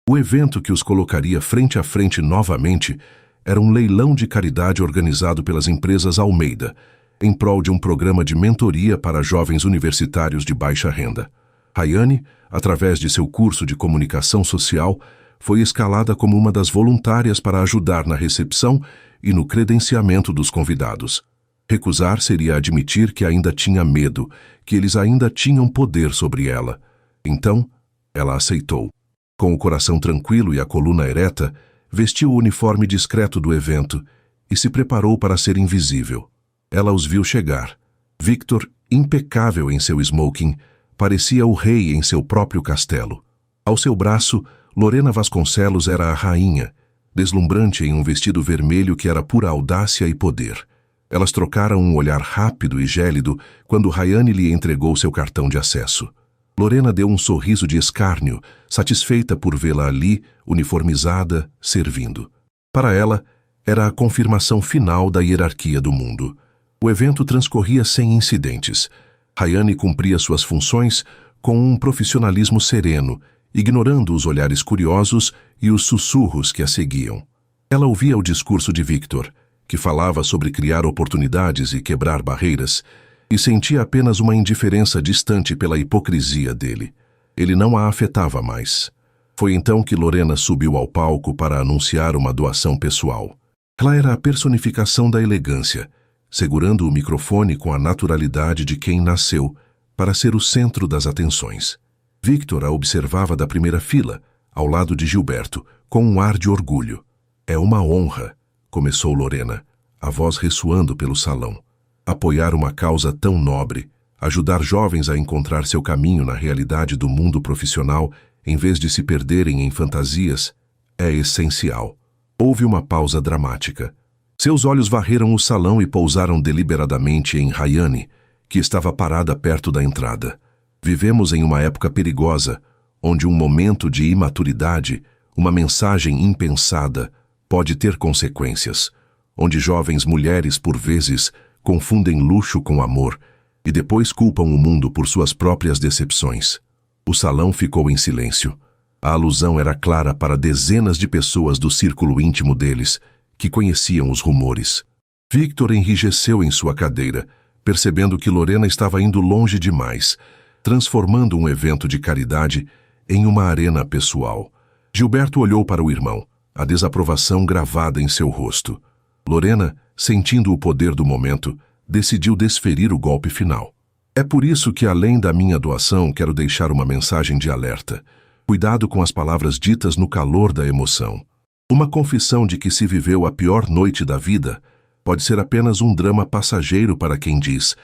O evento que os colocaria frente a frente novamente era um leilão de caridade organizado pelas empresas Almeida, em prol de um programa de mentoria para jovens universitários de baixa renda. Rayane, através de seu curso de comunicação social, foi escalada como uma das voluntárias para ajudar na recepção e no credenciamento dos convidados. Recusar seria admitir que ainda tinha medo, que eles ainda tinham poder sobre ela. Então, ela aceitou. Com o coração tranquilo e a coluna ereta, vestiu o uniforme discreto do evento e se preparou para ser invisível. Ela os viu chegar. Victor, impecável em seu smoking, parecia o rei em seu próprio castelo. Ao seu braço, Lorena Vasconcelos era a rainha, deslumbrante em um vestido vermelho que era pura audácia e poder. Elas trocaram um olhar rápido e gélido quando Rayane lhe entregou seu cartão de acesso. Lorena deu um sorriso de escárnio, satisfeita por vê-la ali, uniformizada, servindo. Para ela, era a confirmação final da hierarquia do mundo. O evento transcorria sem incidentes. Rayane cumpria suas funções com um profissionalismo sereno, ignorando os olhares curiosos e os sussurros que a seguiam. Ela ouvia o discurso de Victor, que falava sobre criar oportunidades e quebrar barreiras, e sentia apenas uma indiferença distante pela hipocrisia dele. Ele não a afetava mais. Foi então que Lorena subiu ao palco para anunciar uma doação pessoal. Ela era a personificação da elegância, segurando o microfone com a naturalidade de quem nasceu para ser o centro das atenções. Victor a observava da primeira fila, ao lado de Gilberto, com um ar de orgulho. "É uma honra", começou Lorena, a voz ressoando pelo salão. "Apoiar uma causa tão nobre, ajudar jovens a encontrar seu caminho na realidade do mundo profissional, em vez de se perderem em fantasias, é essencial." Houve uma pausa dramática. Seus olhos varreram o salão e pousaram deliberadamente em Rayane, que estava parada perto da entrada. Vivemos em uma época perigosa, onde um momento de imaturidade, uma mensagem impensada, pode ter consequências, onde jovens mulheres, por vezes, confundem luxo com amor e depois culpam o mundo por suas próprias decepções. O salão ficou em silêncio. A alusão era clara para dezenas de pessoas do círculo íntimo deles, que conheciam os rumores. Victor enrijeceu em sua cadeira, percebendo que Lorena estava indo longe demais, transformando um evento de caridade em uma arena pessoal. Gilberto olhou para o irmão, a desaprovação gravada em seu rosto. Lorena, sentindo o poder do momento, decidiu desferir o golpe final. "É por isso que, além da minha doação, quero deixar uma mensagem de alerta. Cuidado com as palavras ditas no calor da emoção. Uma confissão de que se viveu a pior noite da vida pode ser apenas um drama passageiro para quem diz,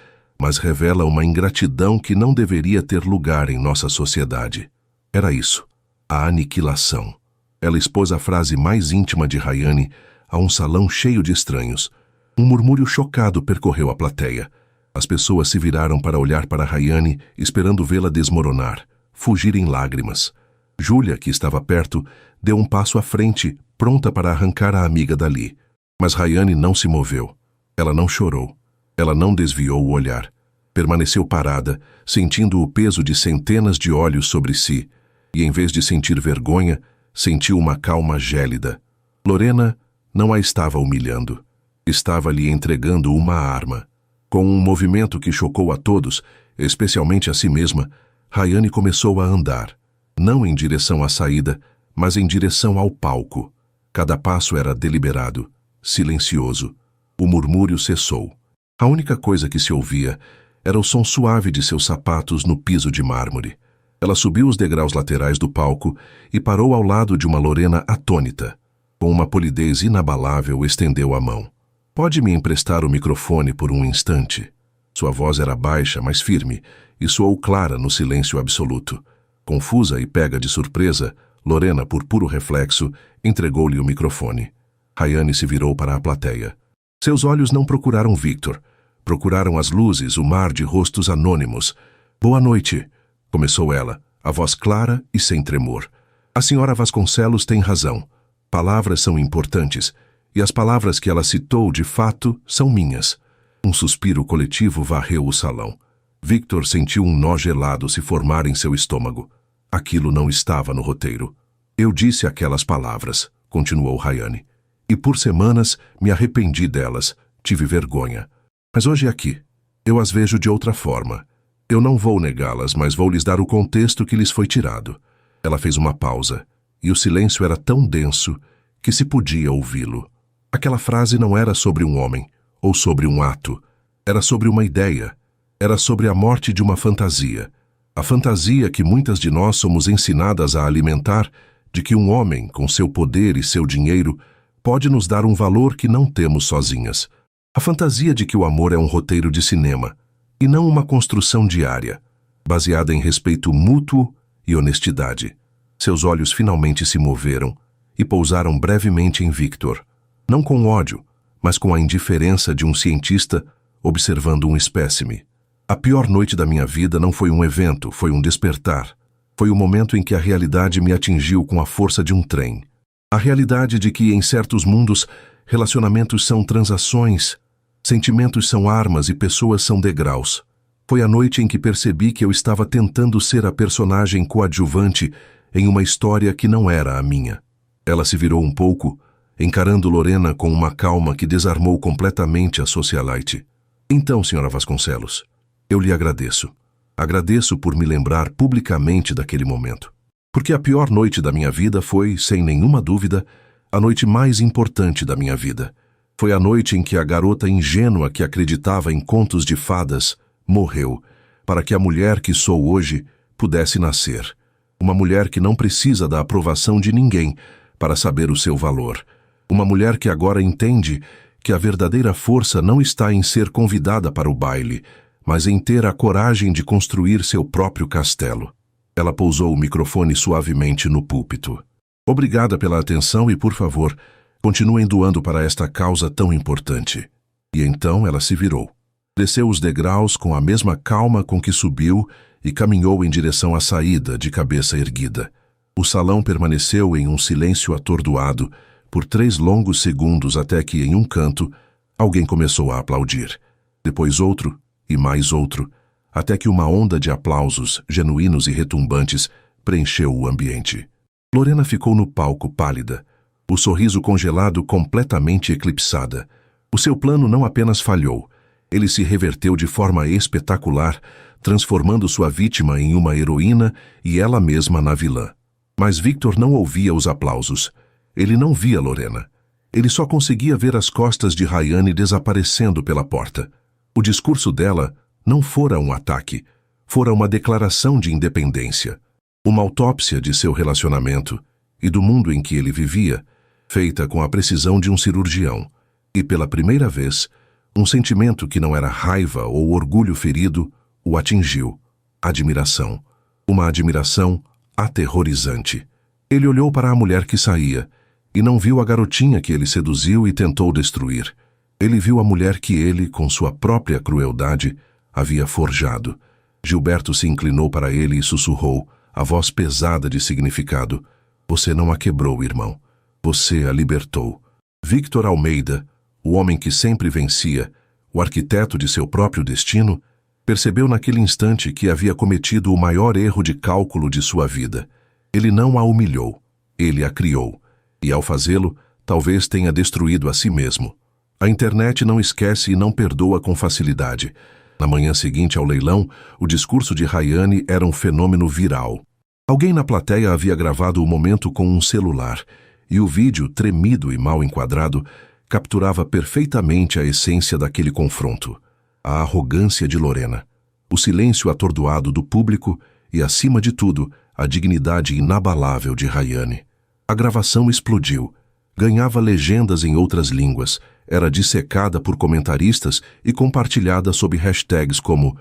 mas revela uma ingratidão que não deveria ter lugar em nossa sociedade." Era isso, a aniquilação. Ela expôs a frase mais íntima de Rayane a um salão cheio de estranhos. Um murmúrio chocado percorreu a plateia. As pessoas se viraram para olhar para Rayane, esperando vê-la desmoronar, fugir em lágrimas. Júlia, que estava perto, deu um passo à frente, pronta para arrancar a amiga dali. Mas Rayane não se moveu. Ela não chorou. Ela não desviou o olhar. Permaneceu parada, sentindo o peso de centenas de olhos sobre si. E em vez de sentir vergonha, sentiu uma calma gélida. Lorena não a estava humilhando. Estava lhe entregando uma arma. Com um movimento que chocou a todos, especialmente a si mesma, Rayane começou a andar, não em direção à saída, mas em direção ao palco. Cada passo era deliberado, silencioso. O murmúrio cessou. A única coisa que se ouvia era o som suave de seus sapatos no piso de mármore. Ela subiu os degraus laterais do palco e parou ao lado de uma Lorena atônita. Com uma polidez inabalável, estendeu a mão. "Pode me emprestar o microfone por um instante?" Sua voz era baixa, mas firme, e soou clara no silêncio absoluto. Confusa e pega de surpresa, Lorena, por puro reflexo, entregou-lhe o microfone. Rayane se virou para a plateia. Seus olhos não procuraram Victor. Procuraram as luzes, o mar de rostos anônimos. "Boa noite", começou ela, a voz clara e sem tremor. "A senhora Vasconcelos tem razão. Palavras são importantes, e as palavras que ela citou, de fato, são minhas." Um suspiro coletivo varreu o salão. Victor sentiu um nó gelado se formar em seu estômago. Aquilo não estava no roteiro. "Eu disse aquelas palavras", continuou Rayane, "e por semanas me arrependi delas, tive vergonha. Mas hoje aqui, eu as vejo de outra forma. Eu não vou negá-las, mas vou lhes dar o contexto que lhes foi tirado." Ela fez uma pausa, e o silêncio era tão denso que se podia ouvi-lo. Aquela frase não era sobre um homem, ou sobre um ato. Era sobre uma ideia. Era sobre a morte de uma fantasia. A fantasia que muitas de nós somos ensinadas a alimentar, de que um homem, com seu poder e seu dinheiro, pode nos dar um valor que não temos sozinhas. A fantasia de que o amor é um roteiro de cinema, e não uma construção diária, baseada em respeito mútuo e honestidade. Seus olhos finalmente se moveram e pousaram brevemente em Victor. Não com ódio, mas com a indiferença de um cientista observando um espécime. "A pior noite da minha vida não foi um evento, foi um despertar. Foi o momento em que a realidade me atingiu com a força de um trem. A realidade de que, em certos mundos, relacionamentos são transações, sentimentos são armas e pessoas são degraus. Foi a noite em que percebi que eu estava tentando ser a personagem coadjuvante em uma história que não era a minha." Ela se virou um pouco, encarando Lorena com uma calma que desarmou completamente a socialite. "Então, senhora Vasconcelos, eu lhe agradeço. Agradeço por me lembrar publicamente daquele momento. Porque a pior noite da minha vida foi, sem nenhuma dúvida, a noite mais importante da minha vida. Foi a noite em que a garota ingênua que acreditava em contos de fadas morreu, para que a mulher que sou hoje pudesse nascer. Uma mulher que não precisa da aprovação de ninguém para saber o seu valor. Uma mulher que agora entende que a verdadeira força não está em ser convidada para o baile, mas em ter a coragem de construir seu próprio castelo." Ela pousou o microfone suavemente no púlpito. "Obrigada pela atenção e, por favor, continuem doando para esta causa tão importante." E então ela se virou. Desceu os degraus com a mesma calma com que subiu e caminhou em direção à saída, de cabeça erguida. O salão permaneceu em um silêncio atordoado por 3 longos segundos até que, em um canto, alguém começou a aplaudir. Depois outro, e mais outro, até que uma onda de aplausos, genuínos e retumbantes, preencheu o ambiente. Lorena ficou no palco pálida, o sorriso congelado completamente eclipsada. O seu plano não apenas falhou, ele se reverteu de forma espetacular, transformando sua vítima em uma heroína e ela mesma na vilã. Mas Victor não ouvia os aplausos. Ele não via Lorena. Ele só conseguia ver as costas de Rayane desaparecendo pela porta. O discurso dela não fora um ataque, fora uma declaração de independência, uma autópsia de seu relacionamento e do mundo em que ele vivia, feita com a precisão de um cirurgião. E pela primeira vez, um sentimento que não era raiva ou orgulho ferido o atingiu. Admiração. Uma admiração aterrorizante. Ele olhou para a mulher que saía e não viu a garotinha que ele seduziu e tentou destruir. Ele viu a mulher que ele, com sua própria crueldade, havia forjado. Gilberto se inclinou para ele e sussurrou, a voz pesada de significado: "Você não a quebrou, irmão. Você a libertou." Victor Almeida, o homem que sempre vencia, o arquiteto de seu próprio destino, percebeu naquele instante que havia cometido o maior erro de cálculo de sua vida. Ele não a humilhou, ele a criou, e ao fazê-lo, talvez tenha destruído a si mesmo. A internet não esquece e não perdoa com facilidade. Na manhã seguinte ao leilão, o discurso de Rayane era um fenômeno viral. Alguém na plateia havia gravado o momento com um celular, e o vídeo, tremido e mal enquadrado, capturava perfeitamente a essência daquele confronto. A arrogância de Lorena, o silêncio atordoado do público e, acima de tudo, a dignidade inabalável de Rayane. A gravação explodiu. Ganhava legendas em outras línguas, era dissecada por comentaristas e compartilhada sob hashtags como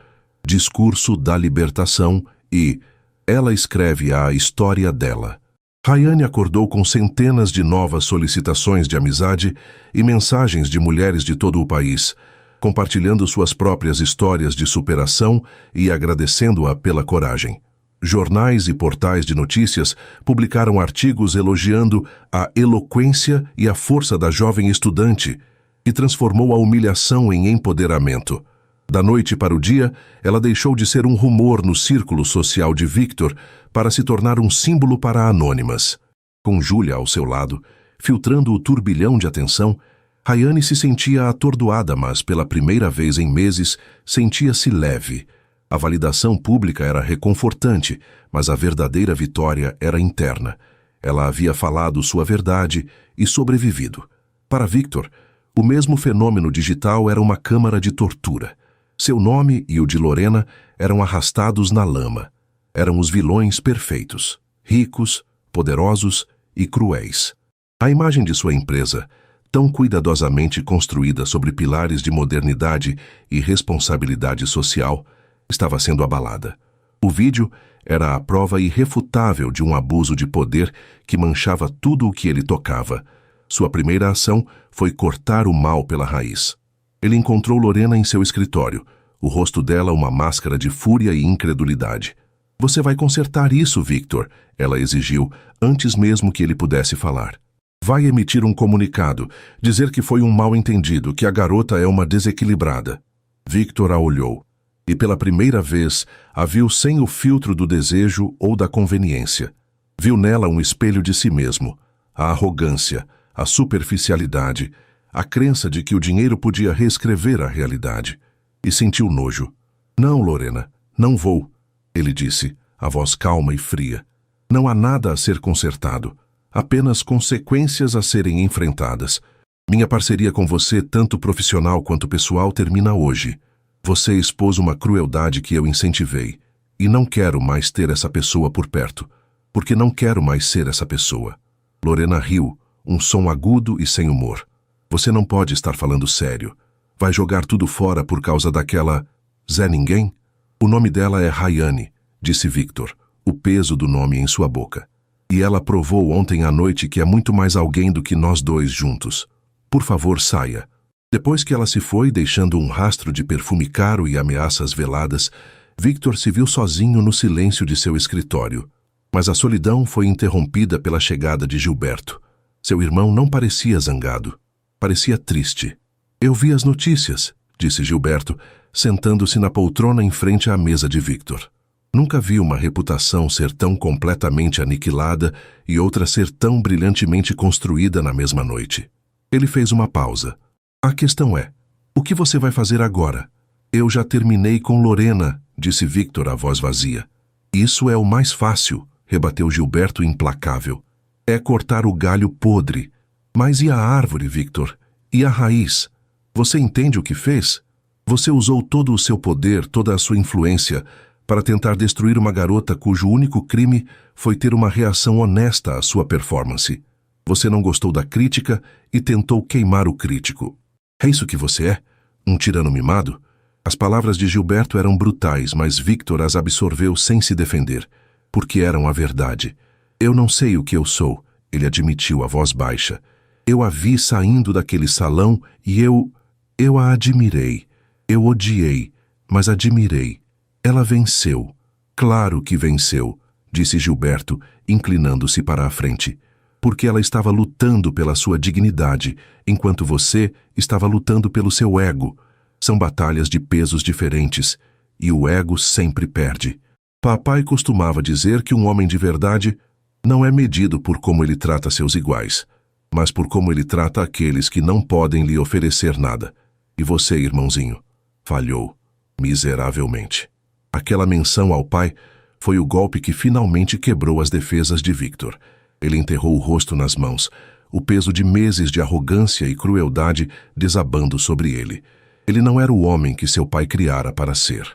Discurso da Libertação e Ela escreve a história dela. Rayane acordou com centenas de novas solicitações de amizade e mensagens de mulheres de todo o país, compartilhando suas próprias histórias de superação e agradecendo-a pela coragem. Jornais e portais de notícias publicaram artigos elogiando a eloquência e a força da jovem estudante, que transformou a humilhação em empoderamento. Da noite para o dia, ela deixou de ser um rumor no círculo social de Victor para se tornar um símbolo para anônimas. Com Júlia ao seu lado, filtrando o turbilhão de atenção, Rayane se sentia atordoada, mas pela primeira vez em meses sentia-se leve. A validação pública era reconfortante, mas a verdadeira vitória era interna. Ela havia falado sua verdade e sobrevivido. Para Victor, o mesmo fenômeno digital era uma câmara de tortura. Seu nome e o de Lorena eram arrastados na lama. Eram os vilões perfeitos, ricos, poderosos e cruéis. A imagem de sua empresa, tão cuidadosamente construída sobre pilares de modernidade e responsabilidade social, estava sendo abalada. O vídeo era a prova irrefutável de um abuso de poder que manchava tudo o que ele tocava. Sua primeira ação foi cortar o mal pela raiz. Ele encontrou Lorena em seu escritório, o rosto dela uma máscara de fúria e incredulidade. "Você vai consertar isso, Victor", ela exigiu, antes mesmo que ele pudesse falar. "Vai emitir um comunicado, dizer que foi um mal-entendido, que a garota é uma desequilibrada." Victor a olhou. E pela primeira vez a viu sem o filtro do desejo ou da conveniência. Viu nela um espelho de si mesmo, a arrogância, a superficialidade, a crença de que o dinheiro podia reescrever a realidade. E sentiu nojo. "Não, Lorena, não vou", ele disse, a voz calma e fria. "Não há nada a ser consertado, apenas consequências a serem enfrentadas. Minha parceria com você, tanto profissional quanto pessoal, termina hoje. Você expôs uma crueldade que eu incentivei, e não quero mais ter essa pessoa por perto, porque não quero mais ser essa pessoa." Lorena riu, um som agudo e sem humor. "Você não pode estar falando sério. Vai jogar tudo fora por causa daquela Zé Ninguém?" "O nome dela é Rayane", disse Victor, o peso do nome em sua boca. "E ela provou ontem à noite que é muito mais alguém do que nós dois juntos. Por favor, saia." Depois que ela se foi, deixando um rastro de perfume caro e ameaças veladas, Victor se viu sozinho no silêncio de seu escritório. Mas a solidão foi interrompida pela chegada de Gilberto. Seu irmão não parecia zangado. Parecia triste. "Eu vi as notícias", disse Gilberto, sentando-se na poltrona em frente à mesa de Victor. Nunca vi uma reputação ser tão completamente aniquilada e outra ser tão brilhantemente construída na mesma noite. Ele fez uma pausa. "A questão é, o que você vai fazer agora?" "Eu já terminei com Lorena", disse Victor, a voz vazia. "Isso é o mais fácil", rebateu Gilberto implacável. "É cortar o galho podre. Mas e a árvore, Victor? E a raiz? Você entende o que fez? Você usou todo o seu poder, toda a sua influência, para tentar destruir uma garota cujo único crime foi ter uma reação honesta à sua performance. Você não gostou da crítica e tentou queimar o crítico. É isso que você é? Um tirano mimado?" As palavras de Gilberto eram brutais, mas Victor as absorveu sem se defender, porque eram a verdade. "Eu não sei o que eu sou", ele admitiu a voz baixa. "Eu a vi saindo daquele salão e eu a admirei. Eu odiei, mas admirei. Ela venceu. Claro que venceu", disse Gilberto, inclinando-se para a frente. "Porque ela estava lutando pela sua dignidade, enquanto você estava lutando pelo seu ego. São batalhas de pesos diferentes, e o ego sempre perde. Papai costumava dizer que um homem de verdade não é medido por como ele trata seus iguais, mas por como ele trata aqueles que não podem lhe oferecer nada. E você, irmãozinho, falhou miseravelmente. Aquela menção ao pai foi o golpe que finalmente quebrou as defesas de Victor. Ele enterrou o rosto nas mãos, o peso de meses de arrogância e crueldade desabando sobre ele. Ele não era o homem que seu pai criara para ser.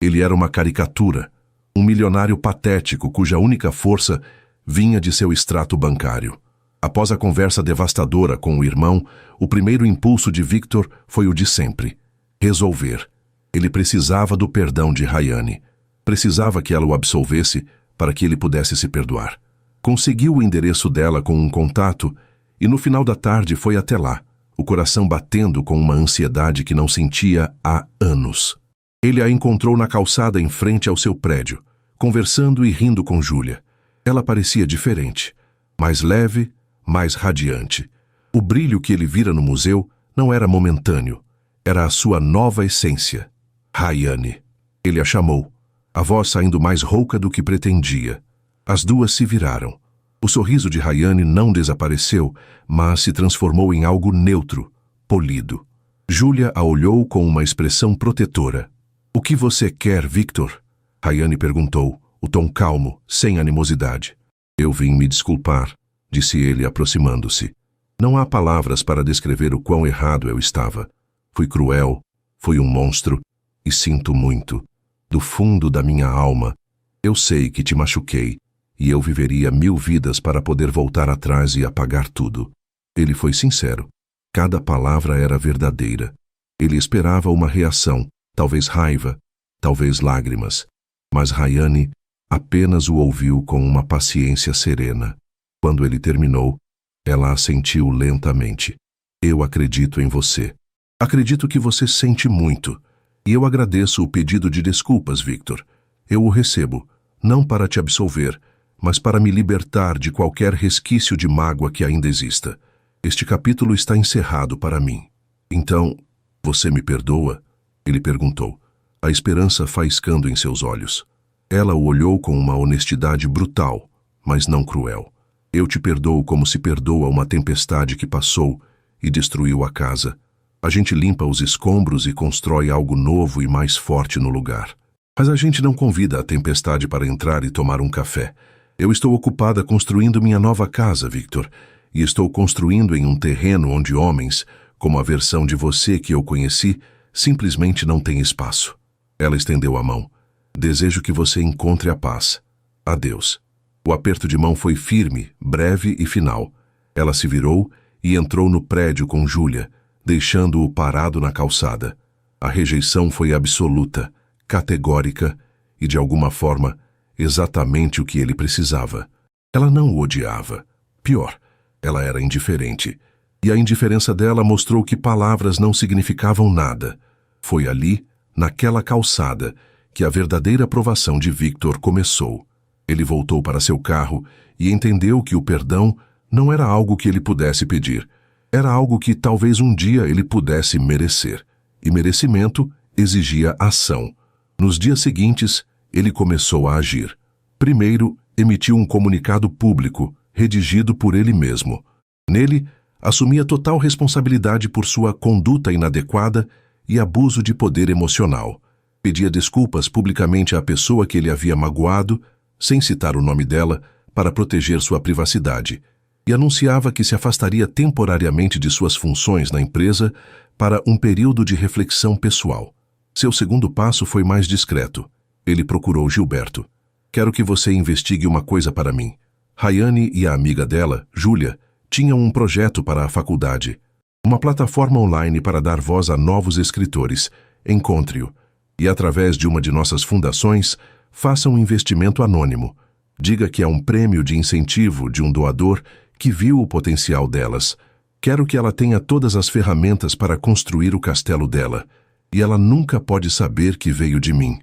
Ele era uma caricatura, um milionário patético cuja única força vinha de seu extrato bancário. Após a conversa devastadora com o irmão, o primeiro impulso de Victor foi o de sempre: resolver. Ele precisava do perdão de Rayane. Precisava que ela o absolvesse para que ele pudesse se perdoar. Conseguiu o endereço dela com um contato e no final da tarde foi até lá, o coração batendo com uma ansiedade que não sentia há anos. Ele a encontrou na calçada em frente ao seu prédio, conversando e rindo com Júlia. Ela parecia diferente, mais leve, mais radiante. O brilho que ele vira no museu não era momentâneo, era a sua nova essência. Rayane. Ele a chamou, a voz saindo mais rouca do que pretendia. As duas se viraram. O sorriso de Rayane não desapareceu, mas se transformou em algo neutro, polido. Júlia a olhou com uma expressão protetora. "O que você quer, Victor?" Rayane perguntou, o tom calmo, sem animosidade. "Eu vim me desculpar", disse ele, aproximando-se. "Não há palavras para descrever o quão errado eu estava. Fui cruel, fui um monstro, e sinto muito. Do fundo da minha alma, eu sei que te machuquei, e eu viveria 1000 vidas para poder voltar atrás e apagar tudo." Ele foi sincero. Cada palavra era verdadeira. Ele esperava uma reação, talvez raiva, talvez lágrimas. Mas Rayane apenas o ouviu com uma paciência serena. Quando ele terminou, ela assentiu lentamente. "Eu acredito em você. Acredito que você sente muito. E eu agradeço o pedido de desculpas, Victor. Eu o recebo, não para te absolver, mas para me libertar de qualquer resquício de mágoa que ainda exista. Este capítulo está encerrado para mim." "Então, você me perdoa?" ele perguntou, a esperança faiscando em seus olhos. Ela o olhou com uma honestidade brutal, mas não cruel. "Eu te perdoo como se perdoa uma tempestade que passou e destruiu a casa. A gente limpa os escombros e constrói algo novo e mais forte no lugar. Mas a gente não convida a tempestade para entrar e tomar um café. Eu estou ocupada construindo minha nova casa, Victor, e estou construindo em um terreno onde homens, como a versão de você que eu conheci, simplesmente não têm espaço." Ela estendeu a mão. "Desejo que você encontre a paz. Adeus." O aperto de mão foi firme, breve e final. Ela se virou e entrou no prédio com Júlia, deixando-o parado na calçada. A rejeição foi absoluta, categórica e, de alguma forma, exatamente o que ele precisava. Ela não o odiava. Pior, ela era indiferente. E a indiferença dela mostrou que palavras não significavam nada. Foi ali, naquela calçada, que a verdadeira aprovação de Victor começou. Ele voltou para seu carro e entendeu que o perdão não era algo que ele pudesse pedir. Era algo que talvez um dia ele pudesse merecer. E merecimento exigia ação. Nos dias seguintes, ele começou a agir. Primeiro, emitiu um comunicado público, redigido por ele mesmo. Nele, assumia total responsabilidade por sua conduta inadequada e abuso de poder emocional. Pedia desculpas publicamente à pessoa que ele havia magoado, sem citar o nome dela, para proteger sua privacidade, e anunciava que se afastaria temporariamente de suas funções na empresa para um período de reflexão pessoal. Seu segundo passo foi mais discreto. Ele procurou Gilberto. "Quero que você investigue uma coisa para mim." Rayane e a amiga dela, Júlia, tinham um projeto para a faculdade. Uma plataforma online para dar voz a novos escritores. Encontre-o. E através de uma de nossas fundações, faça um investimento anônimo. Diga que é um prêmio de incentivo de um doador que viu o potencial delas. Quero que ela tenha todas as ferramentas para construir o castelo dela. E ela nunca pode saber que veio de mim.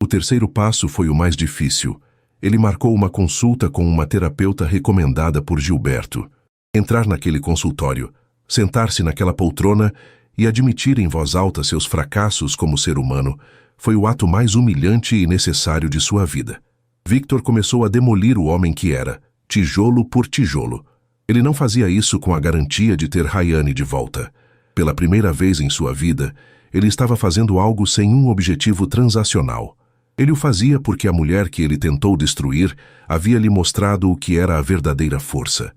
O terceiro passo foi o mais difícil. Ele marcou uma consulta com uma terapeuta recomendada por Gilberto. Entrar naquele consultório, sentar-se naquela poltrona e admitir em voz alta seus fracassos como ser humano foi o ato mais humilhante e necessário de sua vida. Victor começou a demolir o homem que era, tijolo por tijolo. Ele não fazia isso com a garantia de ter Rayane de volta. Pela primeira vez em sua vida, ele estava fazendo algo sem um objetivo transacional. Ele o fazia porque a mulher que ele tentou destruir havia lhe mostrado o que era a verdadeira força.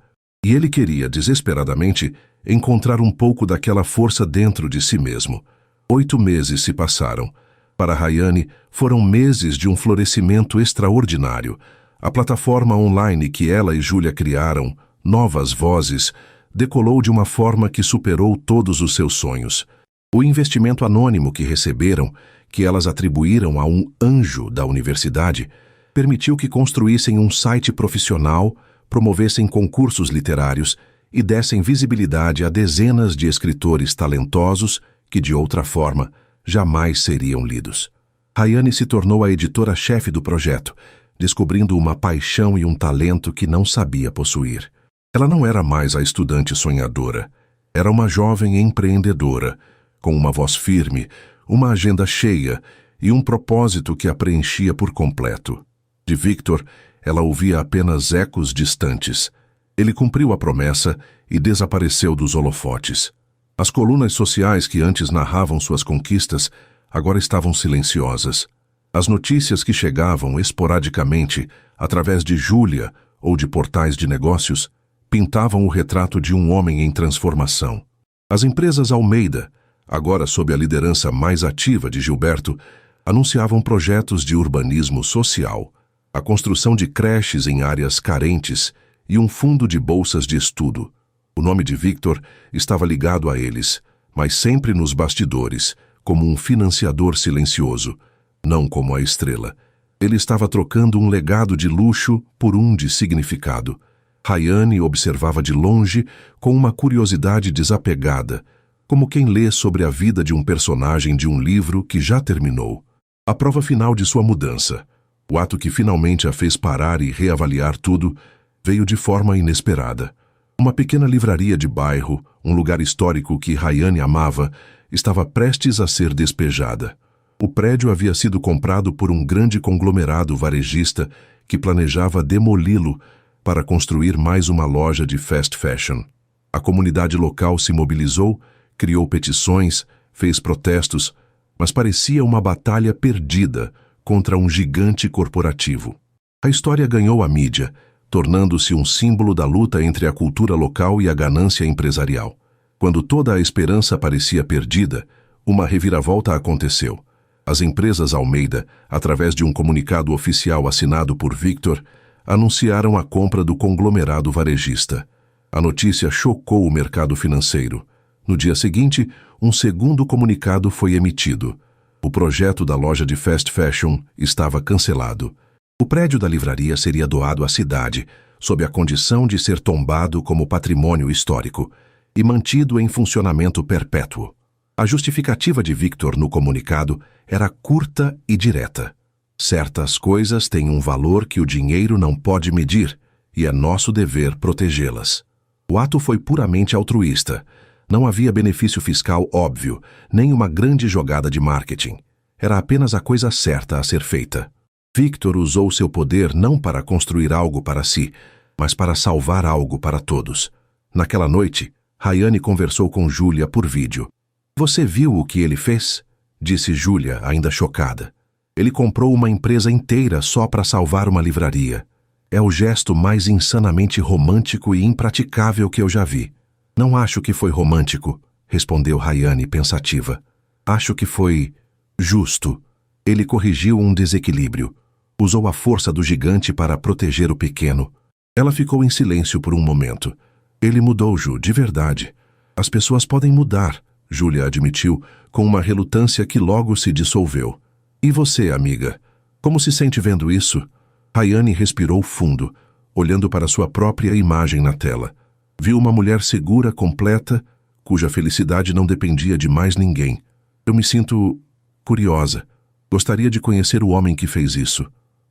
E ele queria, desesperadamente, encontrar um pouco daquela força dentro de si mesmo. 8 meses se passaram. Para Rayane, foram meses de um florescimento extraordinário. A plataforma online que ela e Júlia criaram, Novas Vozes, decolou de uma forma que superou todos os seus sonhos. O investimento anônimo que receberam, que elas atribuíram a um anjo da universidade, permitiu que construíssem um site profissional, promovessem concursos literários e dessem visibilidade a dezenas de escritores talentosos que, de outra forma, jamais seriam lidos. Rayane se tornou a editora-chefe do projeto, descobrindo uma paixão e um talento que não sabia possuir. Ela não era mais a estudante sonhadora. Era uma jovem empreendedora, com uma voz firme, uma agenda cheia e um propósito que a preenchia por completo. De Victor, ela ouvia apenas ecos distantes. Ele cumpriu a promessa e desapareceu dos holofotes. As colunas sociais que antes narravam suas conquistas agora estavam silenciosas. As notícias que chegavam esporadicamente, através de Júlia ou de portais de negócios, pintavam o retrato de um homem em transformação. As empresas Almeida, agora sob a liderança mais ativa de Gilberto, anunciavam projetos de urbanismo social, a construção de creches em áreas carentes e um fundo de bolsas de estudo. O nome de Victor estava ligado a eles, mas sempre nos bastidores, como um financiador silencioso, não como a estrela. Ele estava trocando um legado de luxo por um de significado. Rayane observava de longe com uma curiosidade desapegada, como quem lê sobre a vida de um personagem de um livro que já terminou. A prova final de sua mudança, o ato que finalmente a fez parar e reavaliar tudo, veio de forma inesperada. Uma pequena livraria de bairro, um lugar histórico que Rayane amava, estava prestes a ser despejada. O prédio havia sido comprado por um grande conglomerado varejista que planejava demoli-lo para construir mais uma loja de fast fashion. A comunidade local se mobilizou, criou petições, fez protestos, mas parecia uma batalha perdida contra um gigante corporativo. A história ganhou a mídia, tornando-se um símbolo da luta entre a cultura local e a ganância empresarial. Quando toda a esperança parecia perdida, uma reviravolta aconteceu. As empresas Almeida, através de um comunicado oficial assinado por Victor, anunciaram a compra do conglomerado varejista. A notícia chocou o mercado financeiro. No dia seguinte, um segundo comunicado foi emitido. O projeto da loja de fast fashion estava cancelado. O prédio da livraria seria doado à cidade, sob a condição de ser tombado como patrimônio histórico e mantido em funcionamento perpétuo. A justificativa de Victor no comunicado era curta e direta. Certas coisas têm um valor que o dinheiro não pode medir, e é nosso dever protegê-las. O ato foi puramente altruísta. Não havia benefício fiscal óbvio, nem uma grande jogada de marketing. Era apenas a coisa certa a ser feita. Victor usou seu poder não para construir algo para si, mas para salvar algo para todos. Naquela noite, Rayane conversou com Júlia por vídeo. "Você viu o que ele fez?" disse Júlia, ainda chocada. "Ele comprou uma empresa inteira só para salvar uma livraria. É o gesto mais insanamente romântico e impraticável que eu já vi." "Não acho que foi romântico", respondeu Rayane pensativa. "Acho que foi justo." Ele corrigiu um desequilíbrio. Usou a força do gigante para proteger o pequeno. Ela ficou em silêncio por um momento. "Ele mudou, Ju, de verdade. As pessoas podem mudar", Júlia admitiu, com uma relutância que logo se dissolveu. "E você, amiga? Como se sente vendo isso?" Rayane respirou fundo, olhando para sua própria imagem na tela. Viu uma mulher segura, completa, cuja felicidade não dependia de mais ninguém. "Eu me sinto curiosa. Gostaria de conhecer o homem que fez isso."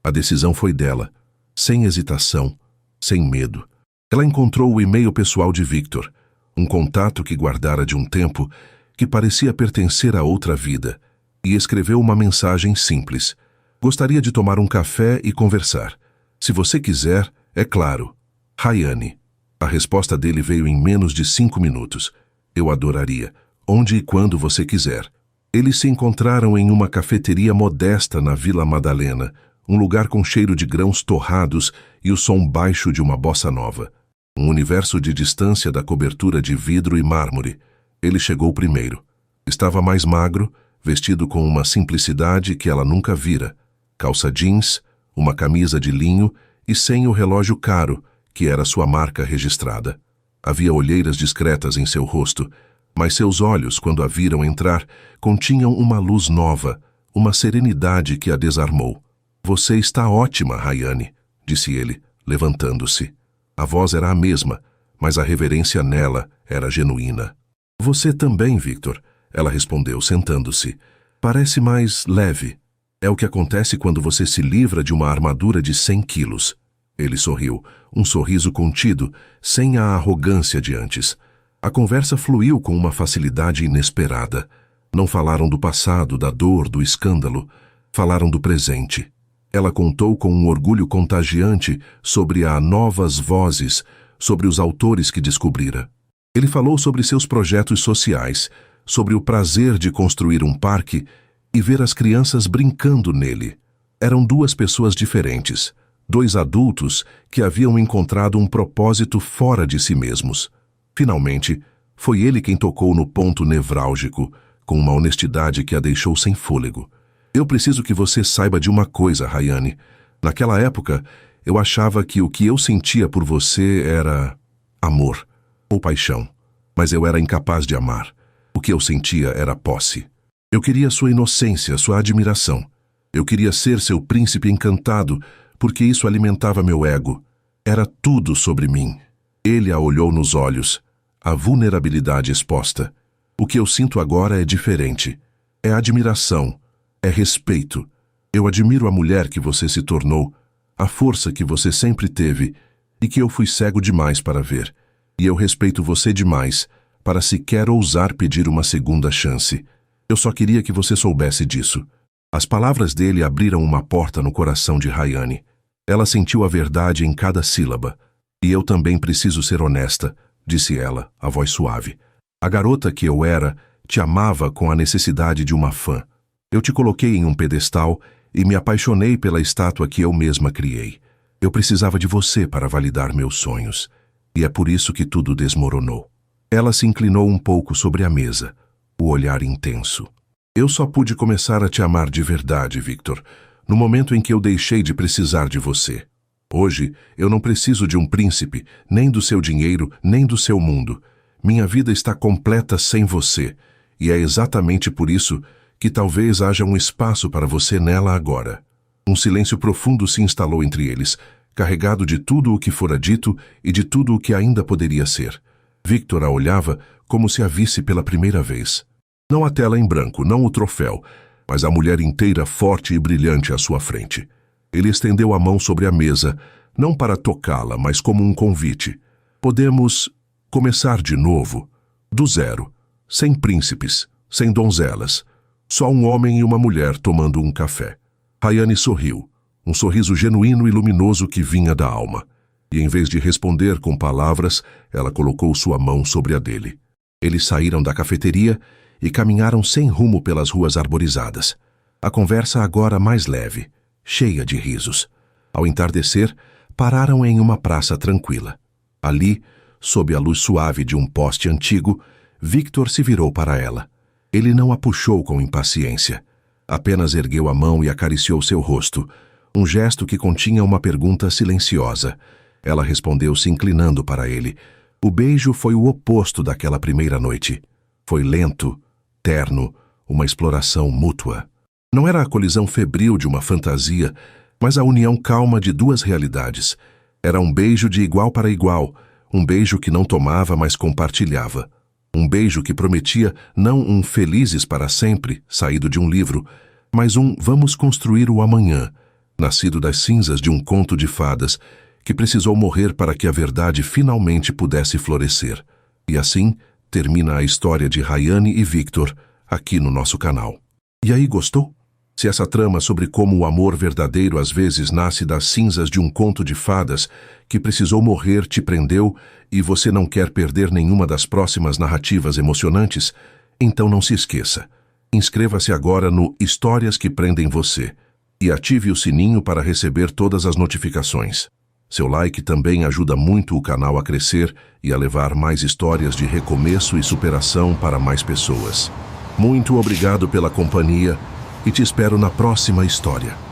A decisão foi dela, sem hesitação, sem medo. Ela encontrou o e-mail pessoal de Victor, um contato que guardara de um tempo que parecia pertencer a outra vida, e escreveu uma mensagem simples. "Gostaria de tomar um café e conversar. Se você quiser, é claro. Rayane. A resposta dele veio em menos de 5 minutos. Eu adoraria. Onde e quando você quiser. Eles se encontraram em uma cafeteria modesta na Vila Madalena, um lugar com cheiro de grãos torrados e o som baixo de uma bossa nova. Um universo de distância da cobertura de vidro e mármore. Ele chegou primeiro. Estava mais magro, vestido com uma simplicidade que ela nunca vira. Calça jeans, uma camisa de linho e sem o relógio caro, que era sua marca registrada. Havia olheiras discretas em seu rosto, mas seus olhos, quando a viram entrar, continham uma luz nova, uma serenidade que a desarmou. Você está ótima, Rayane, disse ele, levantando-se. A voz era a mesma, mas a reverência nela era genuína. Você também, Victor, ela respondeu, sentando-se. Parece mais leve. É o que acontece quando você se livra de uma armadura de 100 quilos. Ele sorriu, um sorriso contido, sem a arrogância de antes. A conversa fluiu com uma facilidade inesperada. Não falaram do passado, da dor, do escândalo. Falaram do presente. Ela contou com um orgulho contagiante sobre as novas vozes, sobre os autores que descobrira. Ele falou sobre seus projetos sociais, sobre o prazer de construir um parque e ver as crianças brincando nele. Eram duas pessoas diferentes, dois adultos que haviam encontrado um propósito fora de si mesmos. Finalmente, foi ele quem tocou no ponto nevrálgico, com uma honestidade que a deixou sem fôlego. Eu preciso que você saiba de uma coisa, Rayane. Naquela época, eu achava que o que eu sentia por você era amor ou paixão, mas eu era incapaz de amar. O que eu sentia era posse. Eu queria sua inocência, sua admiração. Eu queria ser seu príncipe encantado, porque isso alimentava meu ego. Era tudo sobre mim. Ele a olhou nos olhos, a vulnerabilidade exposta. O que eu sinto agora é diferente. É admiração, é respeito. Eu admiro a mulher que você se tornou, a força que você sempre teve e que eu fui cego demais para ver. E eu respeito você demais para sequer ousar pedir uma segunda chance. Eu só queria que você soubesse disso. As palavras dele abriram uma porta no coração de Rayane. Ela sentiu a verdade em cada sílaba. E eu também preciso ser honesta, disse ela, a voz suave. A garota que eu era te amava com a necessidade de uma fã. Eu te coloquei em um pedestal e me apaixonei pela estátua que eu mesma criei. Eu precisava de você para validar meus sonhos. E é por isso que tudo desmoronou. Ela se inclinou um pouco sobre a mesa, o olhar intenso. Eu só pude começar a te amar de verdade, Victor, no momento em que eu deixei de precisar de você. Hoje, eu não preciso de um príncipe, nem do seu dinheiro, nem do seu mundo. Minha vida está completa sem você, e é exatamente por isso que talvez haja um espaço para você nela agora. Um silêncio profundo se instalou entre eles, carregado de tudo o que fora dito e de tudo o que ainda poderia ser. Victor a olhava como se a visse pela primeira vez. Não a tela em branco, não o troféu, mas a mulher inteira forte e brilhante à sua frente. Ele estendeu a mão sobre a mesa, não para tocá-la, mas como um convite. Podemos começar de novo, do zero, sem príncipes, sem donzelas, só um homem e uma mulher tomando um café. Rayane sorriu, um sorriso genuíno e luminoso que vinha da alma. E em vez de responder com palavras, ela colocou sua mão sobre a dele. Eles saíram da cafeteria e caminharam sem rumo pelas ruas arborizadas. A conversa agora mais leve, cheia de risos. Ao entardecer, pararam em uma praça tranquila. Ali, sob a luz suave de um poste antigo, Victor se virou para ela. Ele não a puxou com impaciência. Apenas ergueu a mão e acariciou seu rosto, um gesto que continha uma pergunta silenciosa. Ela respondeu se inclinando para ele. O beijo foi o oposto daquela primeira noite. Foi lento, terno, uma exploração mútua. Não era a colisão febril de uma fantasia, mas a união calma de duas realidades. Era um beijo de igual para igual, um beijo que não tomava, mas compartilhava. Um beijo que prometia não um felizes para sempre, saído de um livro, mas um vamos construir o amanhã, nascido das cinzas de um conto de fadas, que precisou morrer para que a verdade finalmente pudesse florescer. E assim termina a história de Rayane e Victor aqui no nosso canal. E aí, gostou? Se essa trama sobre como o amor verdadeiro às vezes nasce das cinzas de um conto de fadas que precisou morrer te prendeu e você não quer perder nenhuma das próximas narrativas emocionantes, então não se esqueça. Inscreva-se agora no Histórias que Prendem Você e ative o sininho para receber todas as notificações. Seu like também ajuda muito o canal a crescer e a levar mais histórias de recomeço e superação para mais pessoas. Muito obrigado pela companhia e te espero na próxima história.